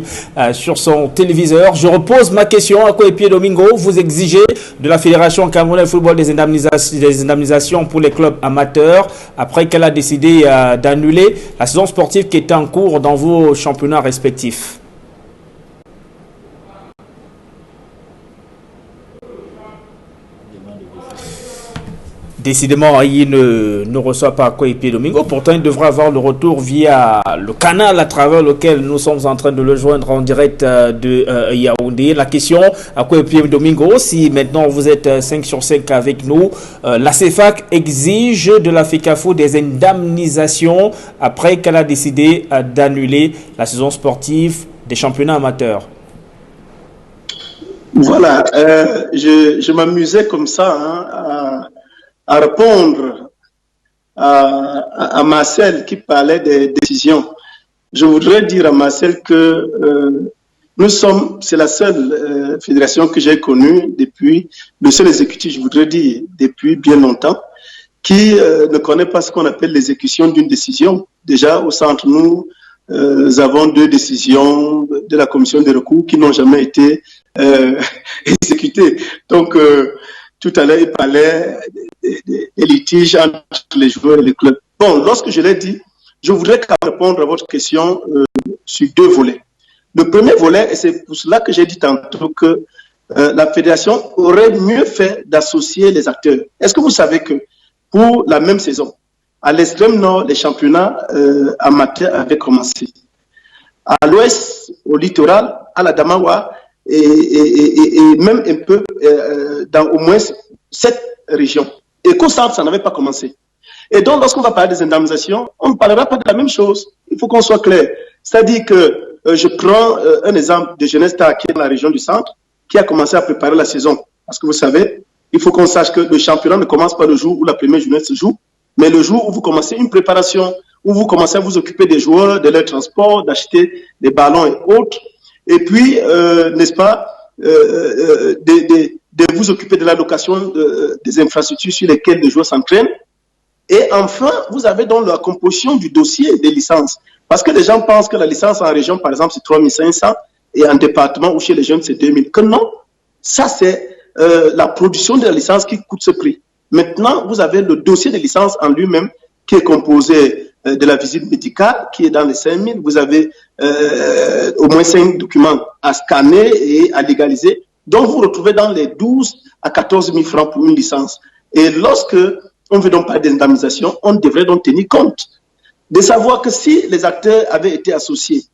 sur son téléviseur. Je repose ma question à Koepié Domingo. Vous exigez de la Fédération camerounaise de football des indemnisations pour les clubs amateurs après qu'elle a décidé d'annuler la saison sportive qui était en cours dans vos championnats respectifs. Décidément, il ne reçoit pas Koepié Domingo. Pourtant, il devrait avoir le retour via le canal à travers lequel nous sommes en train de le joindre en direct de Yaoundé. La question à Koepié Domingo, si maintenant vous êtes 5 sur 5 avec nous, la CEFAC exige de la FECAFOOT des indemnisations après qu'elle a décidé d'annuler la saison sportive des championnats amateurs. Voilà, je m'amusais comme ça à répondre à Marcel qui parlait des décisions. Je voudrais dire à Marcel que c'est la seule fédération que j'ai connue le seul exécutif, je voudrais dire, depuis bien longtemps, qui ne connaît pas ce qu'on appelle l'exécution d'une décision. Déjà, au centre, nous avons 2 décisions de la commission des recours qui n'ont jamais été exécutées. Donc, tout à l'heure, il parlait des litiges entre les joueurs et les clubs. Bon, lorsque je l'ai dit, je voudrais répondre à votre question sur 2 volets. Le premier volet, et c'est pour cela que j'ai dit tantôt que la fédération aurait mieux fait d'associer les acteurs. Est-ce que vous savez que pour la même saison, à l'extrême nord, les championnats amateurs avaient commencé. À l'ouest, au littoral, à la Damawa, et même un peu dans au moins 7 régions. Et qu'au centre, ça n'avait pas commencé. Et donc, lorsqu'on va parler des indemnisations, on ne parlera pas de la même chose. Il faut qu'on soit clair. C'est-à-dire que je prends un exemple de Jeunesse Star qui est dans la région du centre, qui a commencé à préparer la saison. Parce que vous savez, il faut qu'on sache que le championnat ne commence pas le jour où la première journée se joue, mais le jour où vous commencez une préparation, où vous commencez à vous occuper des joueurs, de leur transport, d'acheter des ballons et autres. Et puis, n'est-ce pas, de vous occuper de l'allocation des infrastructures sur lesquelles les joueurs s'entraînent. Et enfin, vous avez donc la composition du dossier des licences. Parce que les gens pensent que la licence en région, par exemple, c'est 3500 et en département ou chez les jeunes, c'est 2000. Que non, ça c'est la production de la licence qui coûte ce prix. Maintenant, vous avez le dossier de licence en lui-même qui est composé de la visite médicale qui est dans les 5000. Vous avez au moins 5 documents à scanner et à légaliser. Donc, vous retrouvez dans les 12 à 14 000 francs pour une licence. Et lorsque on veut donc parler d'indemnisation, on devrait donc tenir compte de savoir que si les acteurs avaient été associés,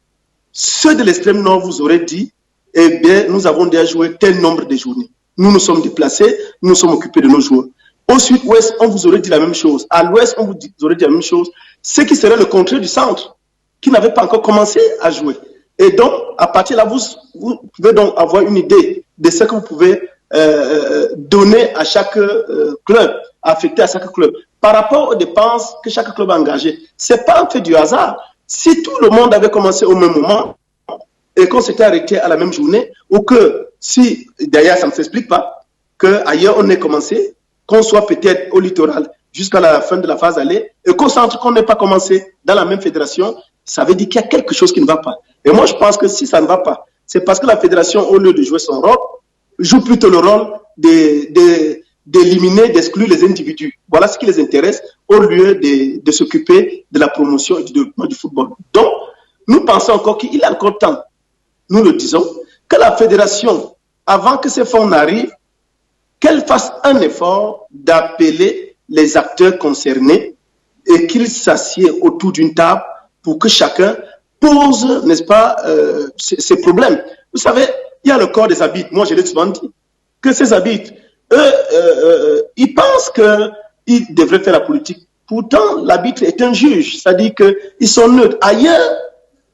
ceux de l'extrême nord vous auraient dit, eh bien, nous avons déjà joué tel nombre de journées. Nous nous sommes déplacés, nous nous sommes occupés de nos joueurs. Au sud-ouest, on vous aurait dit la même chose. À l'ouest, on vous aurait dit la même chose. Ce qui serait le contraire du centre, qui n'avait pas encore commencé à jouer. Et donc, à partir de là, vous pouvez donc avoir une idée de ce que vous pouvez donner à chaque club, affecter à chaque club. Par rapport aux dépenses que chaque club a engagées, ce n'est pas un fait du hasard. Si tout le monde avait commencé au même moment et qu'on s'était arrêté à la même journée, ou que si, d'ailleurs ça ne s'explique pas, qu'ailleurs on ait commencé, qu'on soit peut-être au littoral jusqu'à la fin de la phase aller, et qu'au centre qu'on n'ait pas commencé dans la même fédération, ça veut dire qu'il y a quelque chose qui ne va pas. Et moi je pense que si ça ne va pas, c'est parce que la fédération, au lieu de jouer son rôle, joue plutôt le rôle d'éliminer, d'exclure les individus. Voilà ce qui les intéresse, au lieu de s'occuper de la promotion et du développement du football. Donc, nous pensons encore qu'il est encore temps, nous le disons, que la fédération, avant que ces fonds n'arrivent, qu'elle fasse un effort d'appeler les acteurs concernés et qu'ils s'assiedent autour d'une table pour que chacun pose, n'est-ce pas, ses problèmes. Vous savez, il y a le corps des arbitres. Moi, je l'ai souvent dit, que ces arbitres, eux, ils pensent qu'ils devraient faire la politique. Pourtant, l'arbitre est un juge, c'est-à-dire qu'ils sont neutres. Ailleurs,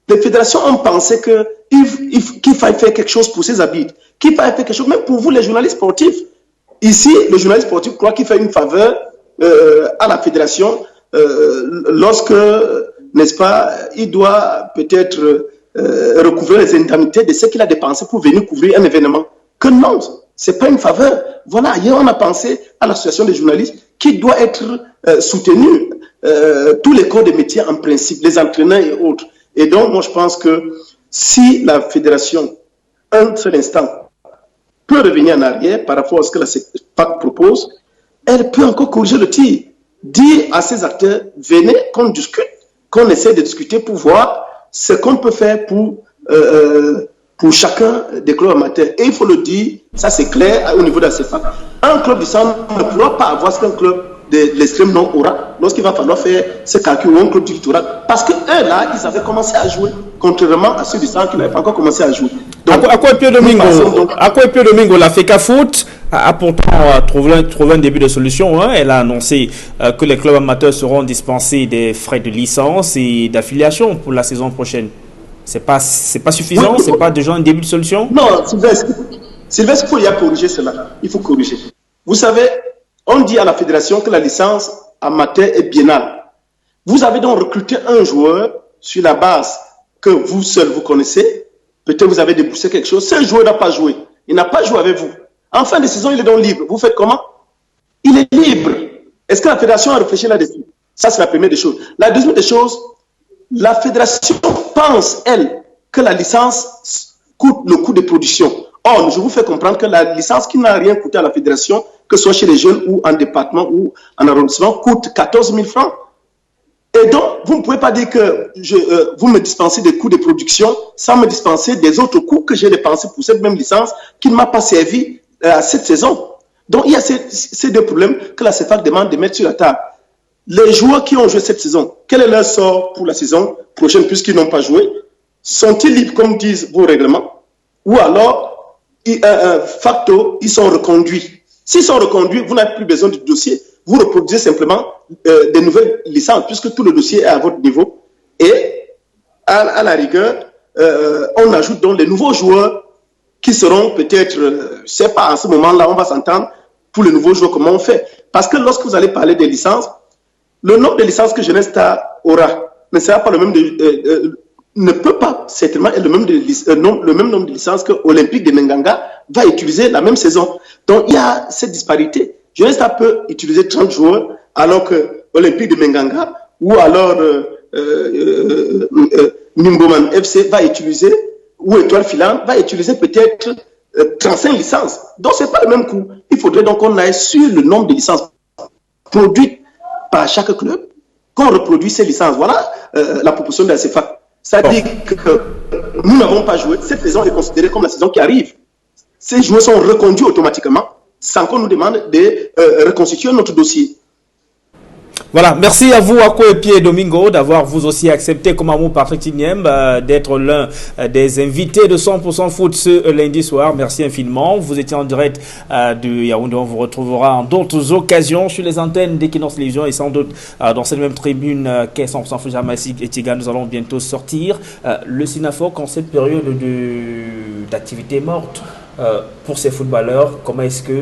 les fédérations ont pensé qu'il fallait faire quelque chose pour ces arbitres, qu'il fallait faire quelque chose, même pour vous, les journalistes sportifs. Ici, le journaliste sportif croit qu'il fait une faveur à la fédération lorsque, n'est-ce pas, il doit peut-être recouvrir les indemnités de ce qu'il a dépensé pour venir couvrir un événement. Que non, ce n'est pas une faveur. Voilà, ailleurs on a pensé à l'association des journalistes qui doit être soutenue, tous les corps de métier en principe, les entraîneurs et autres. Et donc, moi je pense que si la fédération, un seul instant, peut revenir en arrière par rapport à ce que la CEPAC propose, elle peut encore corriger le tir. Dire à ces acteurs, venez qu'on discute, qu'on essaie de discuter pour voir ce qu'on peut faire pour chacun des clubs amateurs. Et il faut le dire, ça c'est clair au niveau de la CEPAC. Un club du centre ne pourra pas avoir ce qu'un club de l'extrême nord aura lorsqu'il va falloir faire ce calcul ou un club du littoral. Parce qu'eux là, ils avaient commencé à jouer, contrairement à ceux du centre qui n'avaient pas encore commencé à jouer. Donc, à quoi Domingo, la FECAFOOT a pourtant trouvé un début de solution. Hein. Elle a annoncé que les clubs amateurs seront dispensés des frais de licence et d'affiliation pour la saison prochaine. C'est pas suffisant, c'est pas déjà un début de solution? Non, Sylvestre, il faut y corriger cela. Il faut corriger. Vous savez, on dit à la fédération que la licence amateur est biennale. Vous avez donc recruté un joueur sur la base que vous seul vous connaissez. Peut-être vous avez déboursé quelque chose. Ce joueur n'a pas joué. Il n'a pas joué avec vous. En fin de saison, il est donc libre. Vous faites comment? Il est libre. Est-ce que la fédération a réfléchi là-dessus? Ça, c'est la première des choses. La deuxième des choses, la fédération pense, elle, que la licence coûte le coût de production. Or, je vous fais comprendre que la licence qui n'a rien coûté à la fédération, que ce soit chez les jeunes ou en département ou en arrondissement, coûte 14 000 francs. Et donc, vous ne pouvez pas dire que vous me dispensez des coûts de production sans me dispenser des autres coûts que j'ai dépensés pour cette même licence qui ne m'a pas servi à cette saison. Donc, il y a ces deux problèmes que la CEPAC demande de mettre sur la table. Les joueurs qui ont joué cette saison, quel est leur sort pour la saison prochaine puisqu'ils n'ont pas joué? Sont-ils libres comme disent vos règlements? Ou alors, facto, ils sont reconduits? S'ils sont reconduits, vous n'avez plus besoin du dossier. Vous reproduisez simplement des nouvelles licences puisque tout le dossier est à votre niveau. Et à la rigueur, on ajoute donc les nouveaux joueurs qui seront peut-être, je ne sais pas, à ce moment-là, on va s'entendre pour les nouveaux joueurs, comment on fait. Parce que lorsque vous allez parler des licences, le nombre de licences que Jeunesse aura ne sera pas le même, ne peut pas certainement être le même nombre de licences que Olympique de Menganga va utiliser la même saison. Donc il y a cette disparité. Jeunesse peut utiliser 30 joueurs alors que Olympique de Menganga, ou alors Nimboman FC va utiliser, ou Étoile Filante va utiliser peut-être 35 licences. Donc, ce n'est pas le même coût. Il faudrait donc qu'on aille sur le nombre de licences produites par chaque club, qu'on reproduit ces licences. Voilà la proposition de la CFA. Ça dit que nous n'avons pas joué. Cette saison est considérée comme la saison qui arrive. Ces joueurs sont reconduits automatiquement sans qu'on nous demande de reconstituer notre dossier. Voilà, merci à vous, Ako et Pierre Domingo, d'avoir vous aussi accepté, comme Amou Patrick Tignem, d'être l'un des invités de 100% Foot ce lundi soir. Merci infiniment. Vous étiez en direct de Yaoundé. On vous retrouvera en d'autres occasions sur les antennes d'Equinox Télévision et sans doute dans cette même tribune qu'est 100% Foot Jamaïque et Tiga. Nous allons bientôt sortir le Sinafoc en cette période d'activité morte. Pour ces footballeurs, comment est-ce que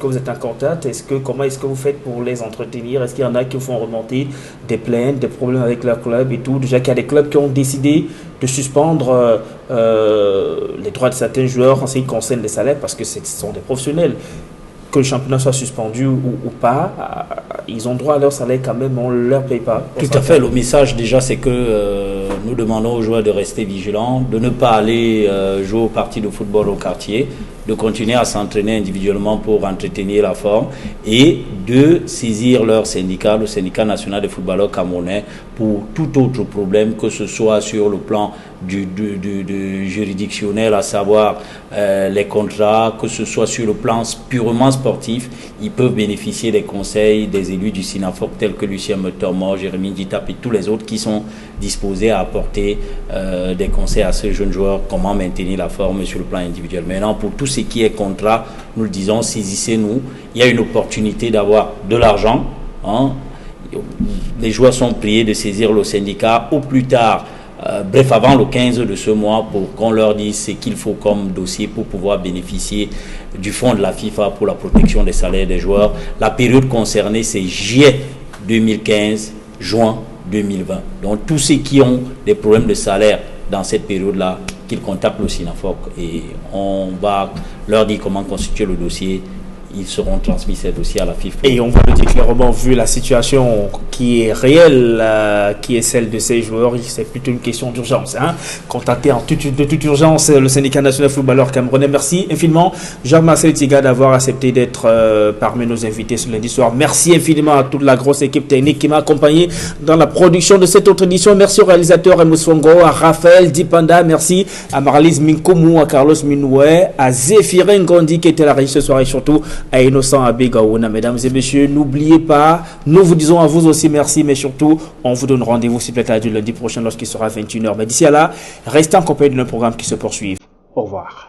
vous êtes en contact? Comment est-ce que vous faites pour les entretenir? Est-ce qu'il y en a qui vous font remonter des plaintes, des problèmes avec leur club et tout? Déjà qu'il y a des clubs qui ont décidé de suspendre les droits de certains joueurs en ce qui concerne les salaires parce que ce sont des professionnels. Que le championnat soit suspendu ou pas, ils ont droit à leur salaire quand même, on ne leur paye pas. Tout à fait. Le message déjà, c'est que nous demandons aux joueurs de rester vigilants, de ne pas aller jouer aux parties de football au quartier, de continuer à s'entraîner individuellement pour entretenir la forme et de saisir leur syndicat, le syndicat national des footballeurs camerounais, pour tout autre problème, que ce soit sur le plan du juridictionnel, à savoir les contrats, que ce soit sur le plan purement sportif. Ils peuvent bénéficier des conseils des élus du Sinafoc tels que Lucien Metormort, Jérémy Ditap et tous les autres qui sont disposés à apporter des conseils à ces jeunes joueurs, comment maintenir la forme sur le plan individuel. Maintenant, pour tout ce qui est contrat, nous le disons, saisissez-nous. Il y a une opportunité d'avoir de l'argent. Hein. Les joueurs sont priés de saisir le syndicat au plus tard, avant le 15 de ce mois, pour qu'on leur dise ce qu'il faut comme dossier pour pouvoir bénéficier du fonds de la FIFA pour la protection des salaires des joueurs. La période concernée, c'est juillet 2015, juin 2020. Donc tous ceux qui ont des problèmes de salaire dans cette période-là, qu'ils contactent le Sinafoc et on va leur dire comment constituer le dossier. Ils seront transmis ces dossiers à la FIFA. Et on va le dire clairement, vu la situation qui est réelle, qui est celle de ces joueurs, c'est plutôt une question d'urgence. Hein. Contacter de toute urgence le syndicat national footballeur camerounais. Merci infiniment, Jean-Marcel Tiga, d'avoir accepté d'être parmi nos invités ce lundi soir. Merci infiniment à toute la grosse équipe technique qui m'a accompagné dans la production de cette autre édition. Merci au réalisateur Amos Fongo, à Raphaël Dipanda, merci à Marlise Minkoumou, à Carlos Minoué, à Zéphirin Ngondi qui était là ce soir et surtout à Innocent Abegaouna. Mesdames et messieurs, n'oubliez pas, nous vous disons à vous aussi merci, mais surtout, on vous donne rendez-vous s'il plaît lundi prochain lorsqu'il sera 21h. Mais d'ici à là, restez en compagnie de nos programmes qui se poursuivent. Au revoir.